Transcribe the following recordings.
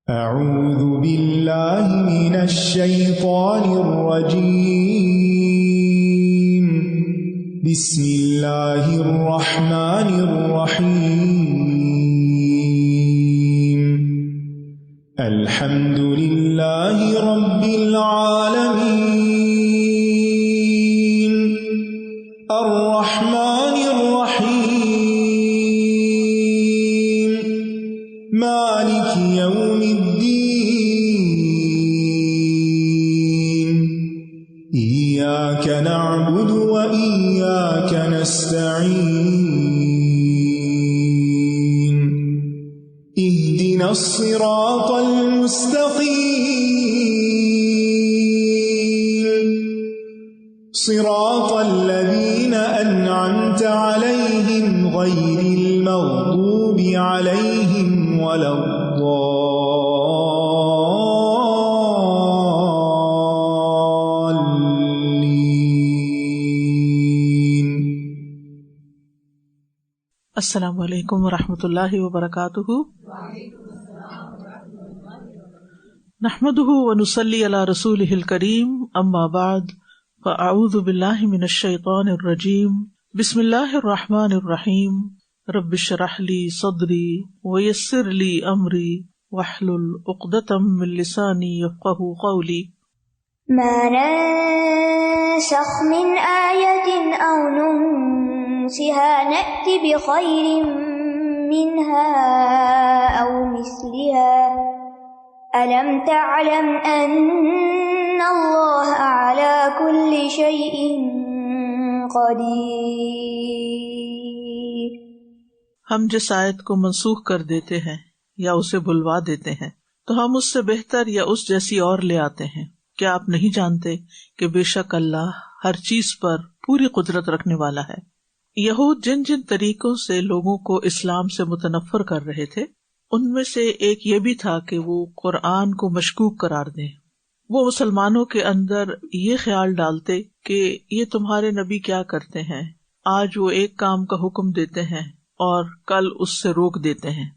اعوذ باللہ من الشیطان الرجیم بسم اللہ الرحمن الرحیم الحمد للہ رب العالمین الرحمن الرحیم مالک یوم الدین ایاک نعبد و ایاک نستعین اهدنا الصراط المستقیم صراط الذین انعمت علیہم غیر المغضوب علیہم ولا الضالین۔ السلام علیکم ورحمۃ اللہ وبرکاتہ۔ نحمده ونصلی علی رسولہ الکریم، اما بعد فاعوذ باللہ من الشیطان الرجیم، بسم اللہ الرحمن الرحیم، رب اشرح لی صدری ویسر لی امری واحلل عقدۃ من لسانی یفقہوا قولی۔ ما ننسخ من آیة أو ننسها نأت بخير منها أو مثلها ألم تعلم أن الله على كل شيء قدير۔ ہم جس آیت کو منسوخ کر دیتے ہیں یا اسے بھلوا دیتے ہیں تو ہم اس سے بہتر یا اس جیسی اور لے آتے ہیں۔ کیا آپ نہیں جانتے کہ بے شک اللہ ہر چیز پر پوری قدرت رکھنے والا ہے۔ یہود جن جن طریقوں سے لوگوں کو اسلام سے متنفر کر رہے تھے، ان میں سے ایک یہ بھی تھا کہ وہ قرآن کو مشکوک قرار دیں۔ وہ مسلمانوں کے اندر یہ خیال ڈالتے کہ یہ تمہارے نبی کیا کرتے ہیں، آج وہ ایک کام کا حکم دیتے ہیں اور کل اس سے روک دیتے ہیں،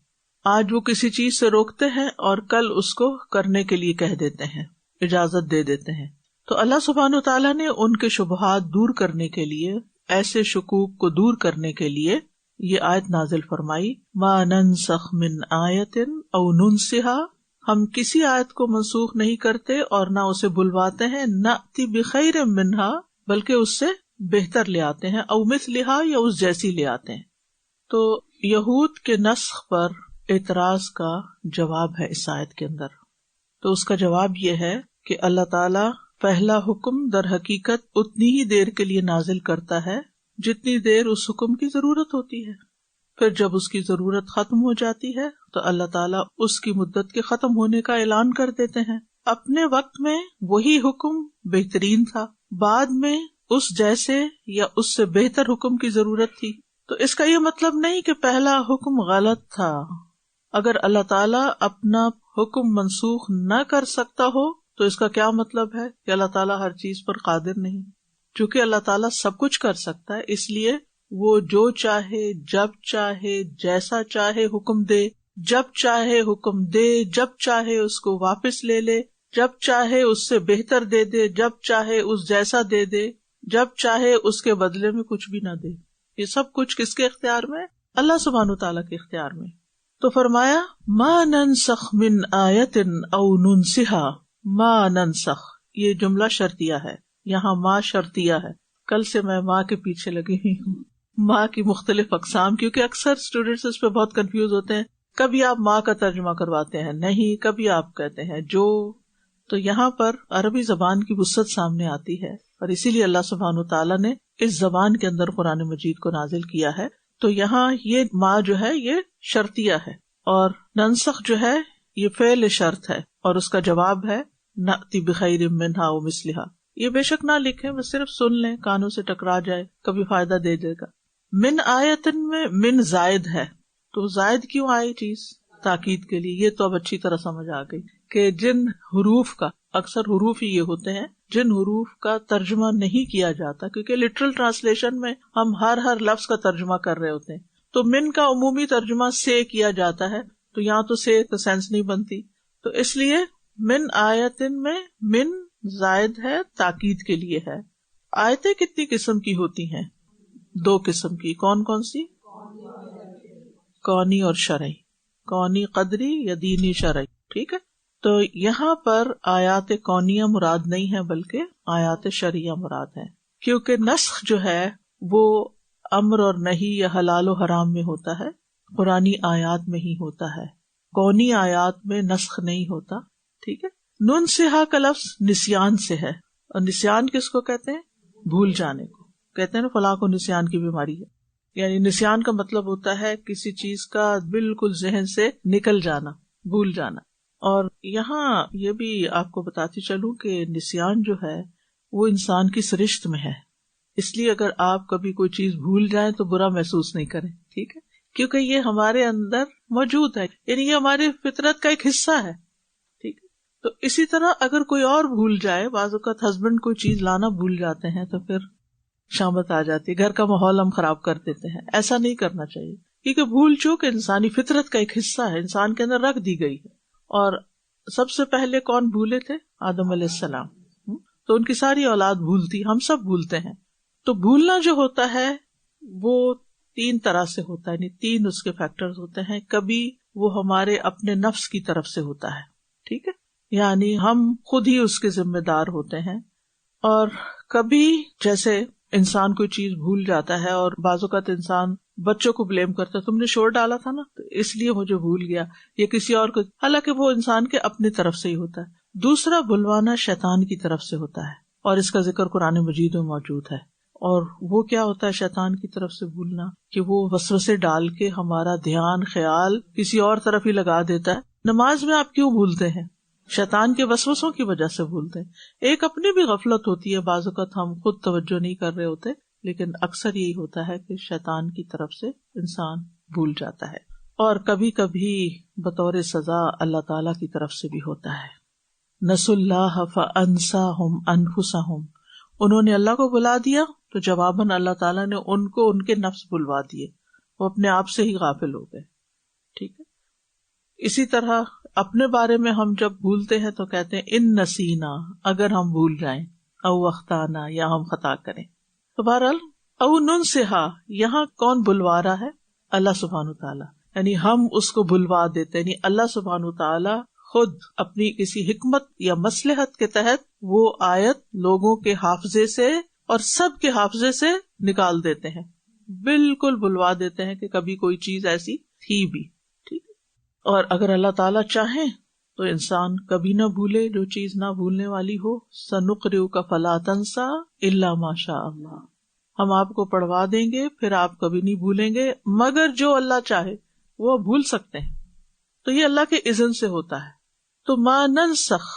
آج وہ کسی چیز سے روکتے ہیں اور کل اس کو کرنے کے لیے کہہ دیتے ہیں، اجازت دے دیتے ہیں۔ تو اللہ سبحانہ وتعالیٰ نے ان کے شبہات دور کرنے کے لیے، ایسے شکوک کو دور کرنے کے لیے یہ آیت نازل فرمائی، ما ننسخ من آیت او ننسها، ہم کسی آیت کو منسوخ نہیں کرتے اور نہ اسے بھلواتے ہیں، نأتی بخیر منہا، بلکہ اس سے بہتر لے آتے ہیں، او مثلہا، یا اس جیسی لے آتے ہیں۔ تو یہود کے نسخ پر اعتراض کا جواب ہے اس آیت کے اندر۔ تو اس کا جواب یہ ہے کہ اللہ تعالی پہلا حکم در حقیقت اتنی ہی دیر کے لیے نازل کرتا ہے جتنی دیر اس حکم کی ضرورت ہوتی ہے، پھر جب اس کی ضرورت ختم ہو جاتی ہے تو اللہ تعالیٰ اس کی مدت کے ختم ہونے کا اعلان کر دیتے ہیں۔ اپنے وقت میں وہی حکم بہترین تھا، بعد میں اس جیسے یا اس سے بہتر حکم کی ضرورت تھی۔ تو اس کا یہ مطلب نہیں کہ پہلا حکم غلط تھا۔ اگر اللہ تعالیٰ اپنا حکم منسوخ نہ کر سکتا ہو تو اس کا کیا مطلب ہے کہ اللہ تعالیٰ ہر چیز پر قادر نہیں؟ چونکہ اللہ تعالیٰ سب کچھ کر سکتا ہے، اس لیے وہ جو چاہے، جب چاہے، جیسا چاہے حکم دے، جب چاہے حکم دے، جب چاہے اس کو واپس لے لے، جب چاہے اس سے بہتر دے دے، جب چاہے اس جیسا دے دے، جب چاہے اس کے بدلے میں کچھ بھی نہ دے۔ یہ سب کچھ کس کے اختیار میں؟ اللہ سبحانہ وتعالیٰ کے اختیار میں۔ تو فرمایا ما ننسخ من آیت او ننسها، ما ننسخ، یہ جملہ شرطیہ ہے، یہاں ما شرطیہ ہے۔ کل سے میں ماں کے پیچھے لگی ہوئی ہوں، ماں کی مختلف اقسام، کیونکہ اکثر اسٹوڈینٹس اس پہ بہت کنفیوز ہوتے ہیں۔ کبھی آپ ماں کا ترجمہ کرواتے ہیں نہیں، کبھی آپ کہتے ہیں جو۔ تو یہاں پر عربی زبان کی وسعت سامنے آتی ہے، اور اسی لیے اللہ سبحانہ تعالیٰ نے اس زبان کے اندر قرآن مجید کو نازل کیا ہے۔ تو یہاں یہ ما جو ہے یہ شرطیہ ہے، اور ننسخ جو ہے یہ فعل شرط ہے، اور اس کا جواب ہے نأتی بخیر منہا و مثلہا۔ یہ بے شک نہ لکھیں، بس صرف سن لیں، کانوں سے ٹکرا جائے، کبھی فائدہ دے دے گا۔ من آیتن میں من زائد ہے، تو زائد کیوں آئی چیز؟ تاکید کے لیے۔ یہ تو اب اچھی طرح سمجھ آ گئی کہ جن حروف کا، اکثر حروف ہی یہ ہوتے ہیں جن حروف کا ترجمہ نہیں کیا جاتا، کیونکہ لٹرل ٹرانسلیشن میں ہم ہر لفظ کا ترجمہ کر رہے ہوتے ہیں، تو من کا عمومی ترجمہ سے کیا جاتا ہے، تو یہاں تو سے سینس نہیں بنتی، تو اس لیے من آیتن میں من زائد ہے، تاکید کے لیے ہے. آیتیں کتنی قسم کی ہوتی ہیں؟ 2 قسم کی. کون کون سی؟ کونی اور شرعی. کونی قدری یا دینی شرعی. ٹھیک ہے. تو یہاں پر آیات کونیہ مراد نہیں ہے بلکہ آیات شرعیہ مراد ہے، کیونکہ نسخ جو ہے وہ امر اور نہی یا حلال و حرام میں ہوتا ہے، قرآنی آیات میں ہی ہوتا ہے. کونی آیات میں نسخ نہیں ہوتا. ٹھیک ہے. ننسہا کا لفظ نسیان سے ہے، اور نسیان کس کو کہتے ہیں؟ بھول جانے کو کہتے ہیں نا، فلاں کو نسیان کی بیماری ہے. یعنی نسیان کا مطلب ہوتا ہے کسی چیز کا بالکل ذہن سے نکل جانا، بھول جانا. اور یہاں یہ بھی آپ کو بتاتی چلوں کہ نسیان جو ہے وہ انسان کی سرشت میں ہے. اس لیے اگر آپ کبھی کوئی چیز بھول جائیں تو برا محسوس نہیں کریں. ٹھیک ہے. کیونکہ یہ ہمارے اندر موجود ہے، یعنی یہ ہماری فطرت کا ایک حصہ ہے. ٹھیک ہے. تو اسی طرح اگر کوئی اور بھول جائے، بعض اوقات ہسبینڈ کوئی چیز لانا بھول جاتے ہیں تو پھر شامت آ جاتی ہے، گھر کا ماحول ہم خراب کر دیتے ہیں. ایسا نہیں کرنا چاہیے، کیونکہ بھول چوک انسانی فطرت کا ایک حصہ ہے، انسان کے اندر رکھ دی گئی ہے. اور سب سے پہلے کون بھولے تھے؟ آدم علیہ السلام. تو ان کی ساری اولاد بھولتی، ہم سب بھولتے ہیں. تو بھولنا جو ہوتا ہے وہ 3 طرح سے ہوتا ہے، یعنی 3 اس کے فیکٹرز ہوتے ہیں. کبھی وہ ہمارے اپنے نفس کی طرف سے ہوتا ہے. ٹھیک ہے. یعنی ہم خود ہی اس کے ذمہ دار ہوتے ہیں. اور کبھی جیسے انسان کوئی چیز بھول جاتا ہے، اور بعض اوقات انسان بچوں کو بلیم کرتا ہے، تم نے شور ڈالا تھا نا تو اس لیے مجھے بھول گیا، یا کسی اور کو، حالانکہ وہ انسان کے اپنی طرف سے ہی ہوتا ہے. دوسرا بھلوانا شیطان کی طرف سے ہوتا ہے، اور اس کا ذکر قرآن مجید میں موجود ہے. اور وہ کیا ہوتا ہے شیطان کی طرف سے بھولنا؟ کہ وہ وسوسے ڈال کے ہمارا دھیان خیال کسی اور طرف ہی لگا دیتا ہے. نماز میں آپ کیوں بھولتے ہیں؟ شیطان کے وسوسوں کی وجہ سے بھولتے ہیں. ایک اپنی بھی غفلت ہوتی ہے، بعض اوقات ہم خود توجہ نہیں کر رہے ہوتے، لیکن اکثر یہی ہوتا ہے کہ شیطان کی طرف سے انسان بھول جاتا ہے. اور کبھی کبھی بطور سزا اللہ تعالی کی طرف سے بھی ہوتا ہے. نسوا اللہ فانساہم انفسہم، انہوں نے اللہ کو بلا دیا تو جواباً اللہ تعالیٰ نے ان کو ان کے نفس بلوا دیے، وہ اپنے آپ سے ہی غافل ہو گئے. ٹھیک ہے. اسی طرح اپنے بارے میں ہم جب بھولتے ہیں تو کہتے ہیں ان نسینا، اگر ہم بھول جائیں، او اخطانا، یا ہم خطا کریں. تو بہرحال او ننسہا، یہاں کون بلوا رہا ہے؟ اللہ سبحانہ تعالیٰ. یعنی ہم اس کو بلوا دیتے، یعنی اللہ سبحانہ تعالیٰ خود اپنی کسی حکمت یا مصلحت کے تحت وہ آیت لوگوں کے حافظے سے اور سب کے حافظے سے نکال دیتے ہیں، بالکل بلوا دیتے ہیں کہ کبھی کوئی چیز ایسی تھی بھی. ٹھیک ہے. اور اگر اللہ تعالیٰ چاہیں تو انسان کبھی نہ بھولے جو چیز نہ بھولنے والی ہو. سنقرئک فلا تنسا الا ما شاء اللہ، ہم آپ کو پڑھوا دیں گے پھر آپ کبھی نہیں بھولیں گے مگر جو اللہ چاہے وہ بھول سکتے ہیں. تو یہ اللہ کے اذن سے ہوتا ہے. تو ما ننسخ،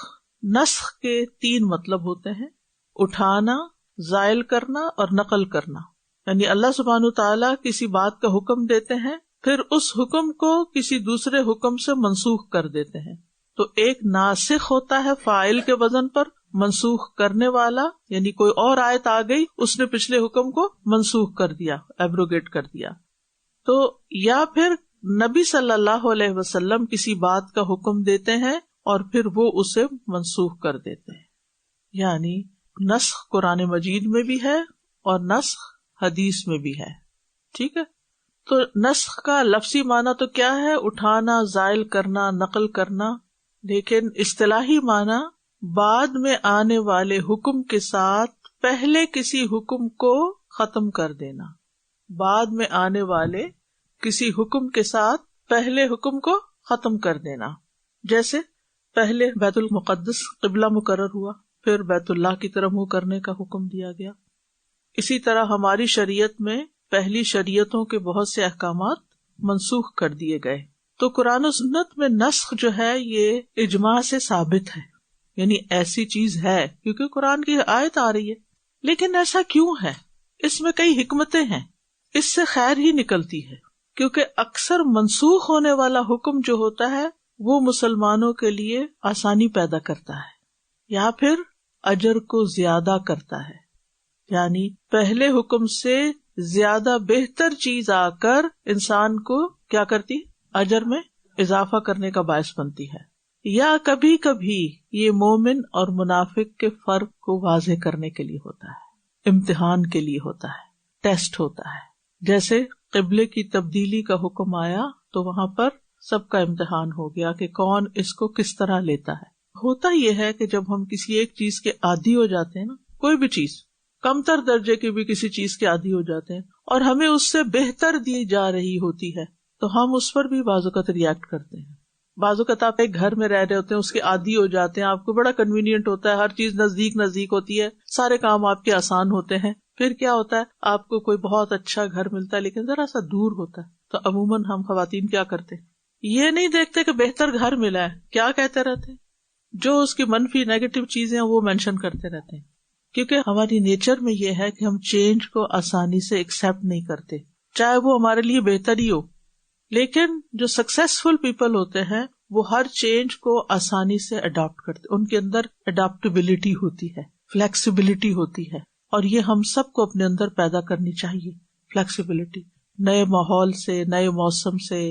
نسخ کے 3 مطلب ہوتے ہیں: اٹھانا، زائل کرنا اور نقل کرنا. یعنی اللہ سبحانہ تعالیٰ کسی بات کا حکم دیتے ہیں، پھر اس حکم کو کسی دوسرے حکم سے منسوخ کر دیتے ہیں. تو ایک ناسخ ہوتا ہے فاعل کے وزن پر، منسوخ کرنے والا یعنی کوئی اور آیت آ گئی، اس نے پچھلے حکم کو منسوخ کر دیا، ایبروگیٹ کر دیا. تو یا پھر نبی صلی اللہ علیہ وسلم کسی بات کا حکم دیتے ہیں اور پھر وہ اسے منسوخ کر دیتے ہیں. یعنی نسخ قرآن مجید میں بھی ہے اور نسخ حدیث میں بھی ہے. ٹھیک ہے. تو نسخ کا لفظی معنی تو کیا ہے؟ اٹھانا، زائل کرنا، نقل کرنا. لیکن اصطلاحی معنی بعد میں آنے والے حکم کے ساتھ پہلے کسی حکم کو ختم کر دینا. بعد میں آنے والے کسی حکم کے ساتھ پہلے حکم کو ختم کر دینا. جیسے پہلے بیت المقدس قبلہ مقرر ہوا، پھر بیت اللہ کی طرف منہ کرنے کا حکم دیا گیا. اسی طرح ہماری شریعت میں پہلی شریعتوں کے بہت سے احکامات منسوخ کر دیے گئے. تو قرآن و سنت میں نسخ جو ہے یہ اجماع سے ثابت ہے، یعنی ایسی چیز ہے کیونکہ قرآن کی آیت آ رہی ہے. لیکن ایسا کیوں ہے؟ اس میں کئی حکمتیں ہیں. اس سے خیر ہی نکلتی ہے، کیونکہ اکثر منسوخ ہونے والا حکم جو ہوتا ہے وہ مسلمانوں کے لیے آسانی پیدا کرتا ہے یا پھر اجر کو زیادہ کرتا ہے. یعنی پہلے حکم سے زیادہ بہتر چیز آ کر انسان کو کیا کرتی؟ اجر میں اضافہ کرنے کا باعث بنتی ہے. یا کبھی کبھی یہ مومن اور منافق کے فرق کو واضح کرنے کے لیے ہوتا ہے، امتحان کے لیے ہوتا ہے، ٹیسٹ ہوتا ہے. جیسے قبلے کی تبدیلی کا حکم آیا تو وہاں پر سب کا امتحان ہو گیا کہ کون اس کو کس طرح لیتا ہے. ہوتا یہ ہے کہ جب ہم کسی ایک چیز کے عادی ہو جاتے ہیں نا، کوئی بھی چیز، کم تر درجے کی بھی کسی چیز کے عادی ہو جاتے ہیں اور ہمیں اس سے بہتر دی جا رہی ہوتی ہے تو ہم اس پر بھی بعض اوقات ریئیکٹ کرتے ہیں. بعض اوقات آپ ایک گھر میں رہ رہے ہوتے ہیں، اس کے عادی ہو جاتے ہیں، آپ کو بڑا کنوینئنٹ ہوتا ہے، ہر چیز نزدیک ہوتی ہے، سارے کام آپ کے آسان ہوتے ہیں. پھر کیا ہوتا ہے، آپ کو کوئی بہت اچھا گھر ملتا ہے لیکن ذرا سا دور ہوتا ہے تو عموماً ہم خواتین کیا کرتے ہیں، یہ نہیں دیکھتے کہ بہتر گھر ملا ہے، کیا کہتے رہتے ہیں، جو اس کی منفی نیگیٹو چیزیں ہیں وہ مینشن کرتے رہتے ہیں. کیونکہ ہماری نیچر میں یہ ہے کہ ہم چینج کو آسانی سے ایکسپٹ نہیں کرتے، چاہے وہ ہمارے لیے بہتر ہی ہو. لیکن جو سکسیسفل پیپل ہوتے ہیں وہ ہر چینج کو آسانی سے اڈاپٹ کرتے، ان کے اندر اڈاپٹیبلٹی ہوتی ہے، فلیکسیبلٹی ہوتی ہے، اور یہ ہم سب کو اپنے اندر پیدا کرنی چاہیے. فلیکسیبلٹی، نئے ماحول سے، نئے موسم سے،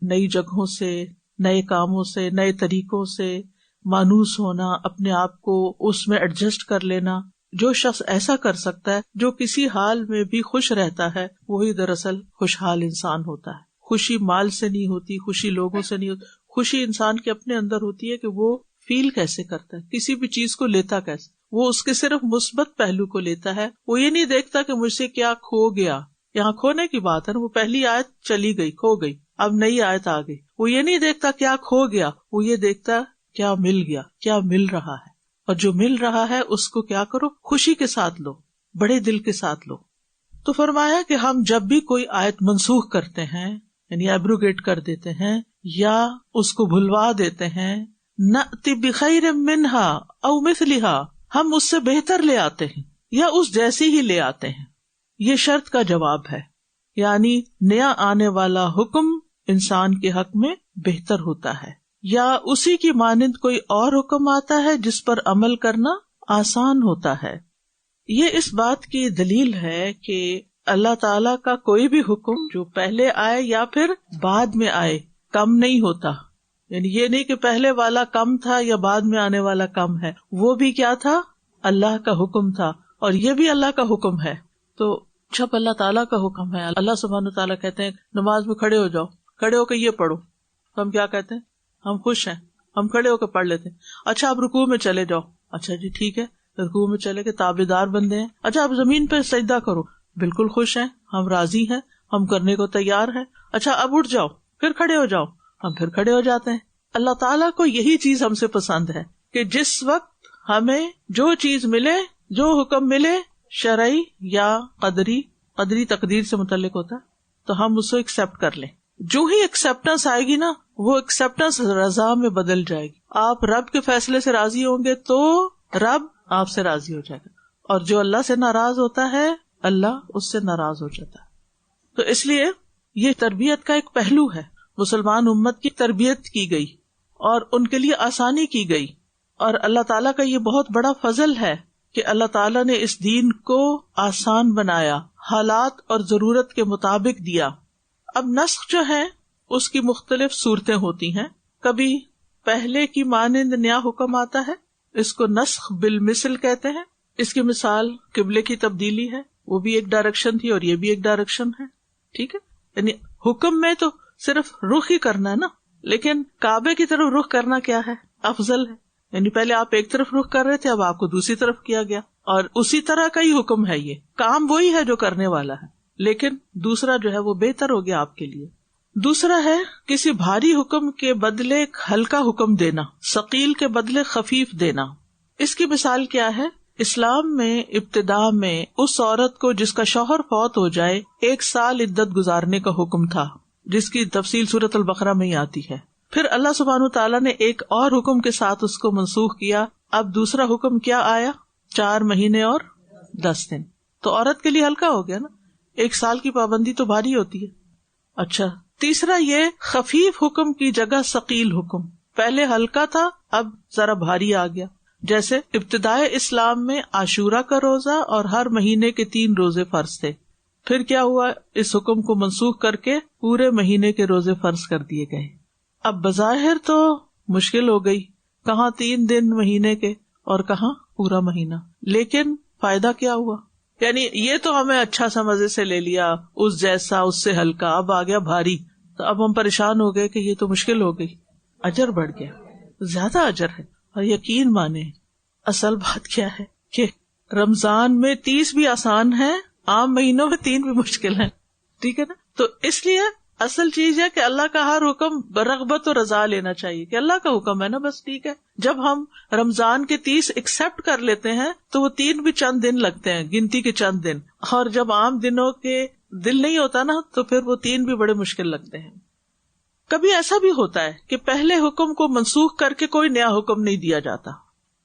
نئی جگہوں سے، نئے کاموں سے، نئے طریقوں سے مانوس ہونا، اپنے آپ کو اس میں ایڈجسٹ کر لینا. جو شخص ایسا کر سکتا ہے، جو کسی حال میں بھی خوش رہتا ہے، وہی دراصل خوشحال انسان ہوتا ہے. خوشی مال سے نہیں ہوتی، خوشی لوگوں سے نہیں ہوتی، خوشی انسان کے اپنے اندر ہوتی ہے کہ وہ فیل کیسے کرتا ہے، کسی بھی چیز کو لیتا کیسے. وہ اس کے صرف مثبت پہلو کو لیتا ہے، وہ یہ نہیں دیکھتا کہ مجھ سے کیا کھو گیا. یہاں کھونے کی بات ہے نا، وہ پہلی آیت چلی گئی، کھو گئی، اب نئی آیت آ گئی. وہ یہ نہیں دیکھتا کیا کھو گیا، وہ یہ دیکھتا کیا مل گیا، کیا مل رہا ہے. اور جو مل رہا ہے اس کو کیا کرو، خوشی کے ساتھ لو، بڑے دل کے ساتھ لو. تو فرمایا کہ ہم جب بھی کوئی آیت منسوخ کرتے ہیں، یعنی ایبروگیٹ کر دیتے ہیں یا اس کو بھلوا دیتے ہیں، نأتی بخیر منہا او مثلہا، ہم اس سے بہتر لے آتے ہیں یا اس جیسی ہی لے آتے ہیں. یہ شرط کا جواب ہے، یعنی نیا آنے والا حکم انسان کے حق میں بہتر ہوتا ہے، یا اسی کی مانند کوئی اور حکم آتا ہے جس پر عمل کرنا آسان ہوتا ہے. یہ اس بات کی دلیل ہے کہ اللہ تعالیٰ کا کوئی بھی حکم جو پہلے آئے یا پھر بعد میں آئے کم نہیں ہوتا. یعنی یہ نہیں کہ پہلے والا کم تھا یا بعد میں آنے والا کم ہے، وہ بھی کیا تھا، اللہ کا حکم تھا، اور یہ بھی اللہ کا حکم ہے. تو جب اللہ تعالیٰ کا حکم ہے، اللہ سبحانہ تعالیٰ کہتے ہیں نماز میں کھڑے ہو جاؤ، کھڑے ہو کے یہ پڑھو، تو ہم کیا کہتے ہیں، ہم خوش ہیں، ہم کھڑے ہو کے پڑھ لیتے ہیں. اچھا آپ رکوع میں چلے جاؤ، اچھا جی ٹھیک ہے، رکوع میں چلے کے تابعدار بندے ہیں. اچھا آپ زمین پہ سجدہ کرو، بالکل خوش ہیں، ہم راضی ہیں، ہم کرنے کو تیار ہیں. اچھا اب اٹھ جاؤ، پھر کھڑے ہو جاؤ، ہم پھر کھڑے ہو جاتے ہیں. اللہ تعالیٰ کو یہی چیز ہم سے پسند ہے کہ جس وقت ہمیں جو چیز ملے، جو حکم ملے، شرعی یا قدری تقدیر سے متعلق ہوتا ہے، تو ہم اس کو ایکسپٹ کر لیں. جو ہی ایکسپٹنس آئے گی نا، وہ ایکسپٹنس رضا میں بدل جائے گی. آپ رب کے فیصلے سے راضی ہوں گے تو رب آپ سے راضی ہو جائے گا، اور جو اللہ سے ناراض ہوتا ہے اللہ اس سے ناراض ہو جاتا ہے. تو اس لیے یہ تربیت کا ایک پہلو ہے. مسلمان امت کی تربیت کی گئی اور ان کے لیے آسانی کی گئی، اور اللہ تعالیٰ کا یہ بہت بڑا فضل ہے کہ اللہ تعالیٰ نے اس دین کو آسان بنایا، حالات اور ضرورت کے مطابق دیا. اب نسخ جو ہے اس کی مختلف صورتیں ہوتی ہیں. کبھی پہلے کی مانند نیا حکم آتا ہے، اس کو نسخ بالمثل کہتے ہیں. اس کی مثال قبلے کی تبدیلی ہے، وہ بھی ایک ڈائریکشن تھی اور یہ بھی ایک ڈائریکشن ہے. ٹھیک ہے، یعنی حکم میں تو صرف رخ ہی کرنا ہے نا، لیکن کعبے کی طرف رخ کرنا کیا ہے، افضل ہے. یعنی پہلے آپ ایک طرف رخ کر رہے تھے، اب آپ کو دوسری طرف کیا گیا، اور اسی طرح کا ہی حکم ہے. یہ کام وہی ہے جو کرنے والا ہے، لیکن دوسرا جو ہے وہ بہتر ہو گیا آپ کے لیے. دوسرا ہے کسی بھاری حکم کے بدلے ایک ہلکا حکم دینا، ثقیل کے بدلے خفیف دینا. اس کی مثال کیا ہے، اسلام میں ابتدا میں اس عورت کو جس کا شوہر فوت ہو جائے 1 سال عدت گزارنے کا حکم تھا، جس کی تفصیل سورۃ البقرہ میں ہی آتی ہے. پھر اللہ سبحانہ تعالیٰ نے ایک اور حکم کے ساتھ اس کو منسوخ کیا. اب دوسرا حکم کیا آیا، 4 مہینے اور 10 دن. تو عورت کے لیے ہلکا ہو گیا نا، 1 سال کی پابندی تو بھاری ہوتی ہے. اچھا تیسرا یہ خفیف حکم کی جگہ ثقیل حکم، پہلے ہلکا تھا اب ذرا بھاری آ گیا. جیسے ابتدائے اسلام میں عاشورہ کا روزہ اور ہر مہینے کے 3 روزے فرض تھے. پھر کیا ہوا، اس حکم کو منسوخ کر کے پورے مہینے کے روزے فرض کر دیے گئے. اب بظاہر تو مشکل ہو گئی، کہاں 3 دن مہینے کے اور کہاں پورا مہینہ، لیکن فائدہ کیا ہوا؟ یعنی یہ تو ہمیں اچھا سا مزے سے لے لیا، اس جیسا، اس سے ہلکا، اب آ گیا بھاری، تو اب ہم پریشان ہو گئے کہ یہ تو مشکل ہو گئی، اجر بڑھ گیا، زیادہ اجر ہے۔ اور یقین مانے اصل بات کیا ہے کہ رمضان میں 30 بھی آسان ہے، عام مہینوں میں 3 بھی مشکل ہے، ٹھیک ہے نا؟ تو اس لیے اصل چیز ہے کہ اللہ کا ہر حکم برغبت و رضا لینا چاہیے کہ اللہ کا حکم ہے نا، بس ٹھیک ہے۔ جب ہم رمضان کے 30 ایکسپٹ کر لیتے ہیں تو وہ 3 بھی چند دن لگتے ہیں، گنتی کے چند دن، اور جب عام دنوں کے دل نہیں ہوتا نا تو پھر وہ 3 بھی بڑے مشکل لگتے ہیں۔ کبھی ایسا بھی ہوتا ہے کہ پہلے حکم کو منسوخ کر کے کوئی نیا حکم نہیں دیا جاتا،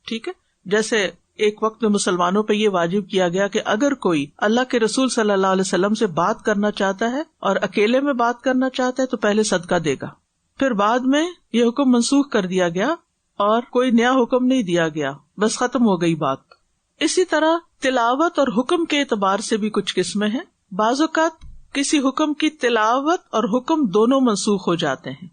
ٹھیک ہے؟ جیسے ایک وقت میں مسلمانوں پہ یہ واجب کیا گیا کہ اگر کوئی اللہ کے رسول صلی اللہ علیہ وسلم سے بات کرنا چاہتا ہے اور اکیلے میں بات کرنا چاہتا ہے تو پہلے صدقہ دے گا، پھر بعد میں یہ حکم منسوخ کر دیا گیا اور کوئی نیا حکم نہیں دیا گیا، بس ختم ہو گئی بات۔ اسی طرح تلاوت اور حکم کے اعتبار سے بھی کچھ قسمیں ہیں۔ بعض اوقات کسی حکم کی تلاوت اور حکم دونوں منسوخ ہو جاتے ہیں،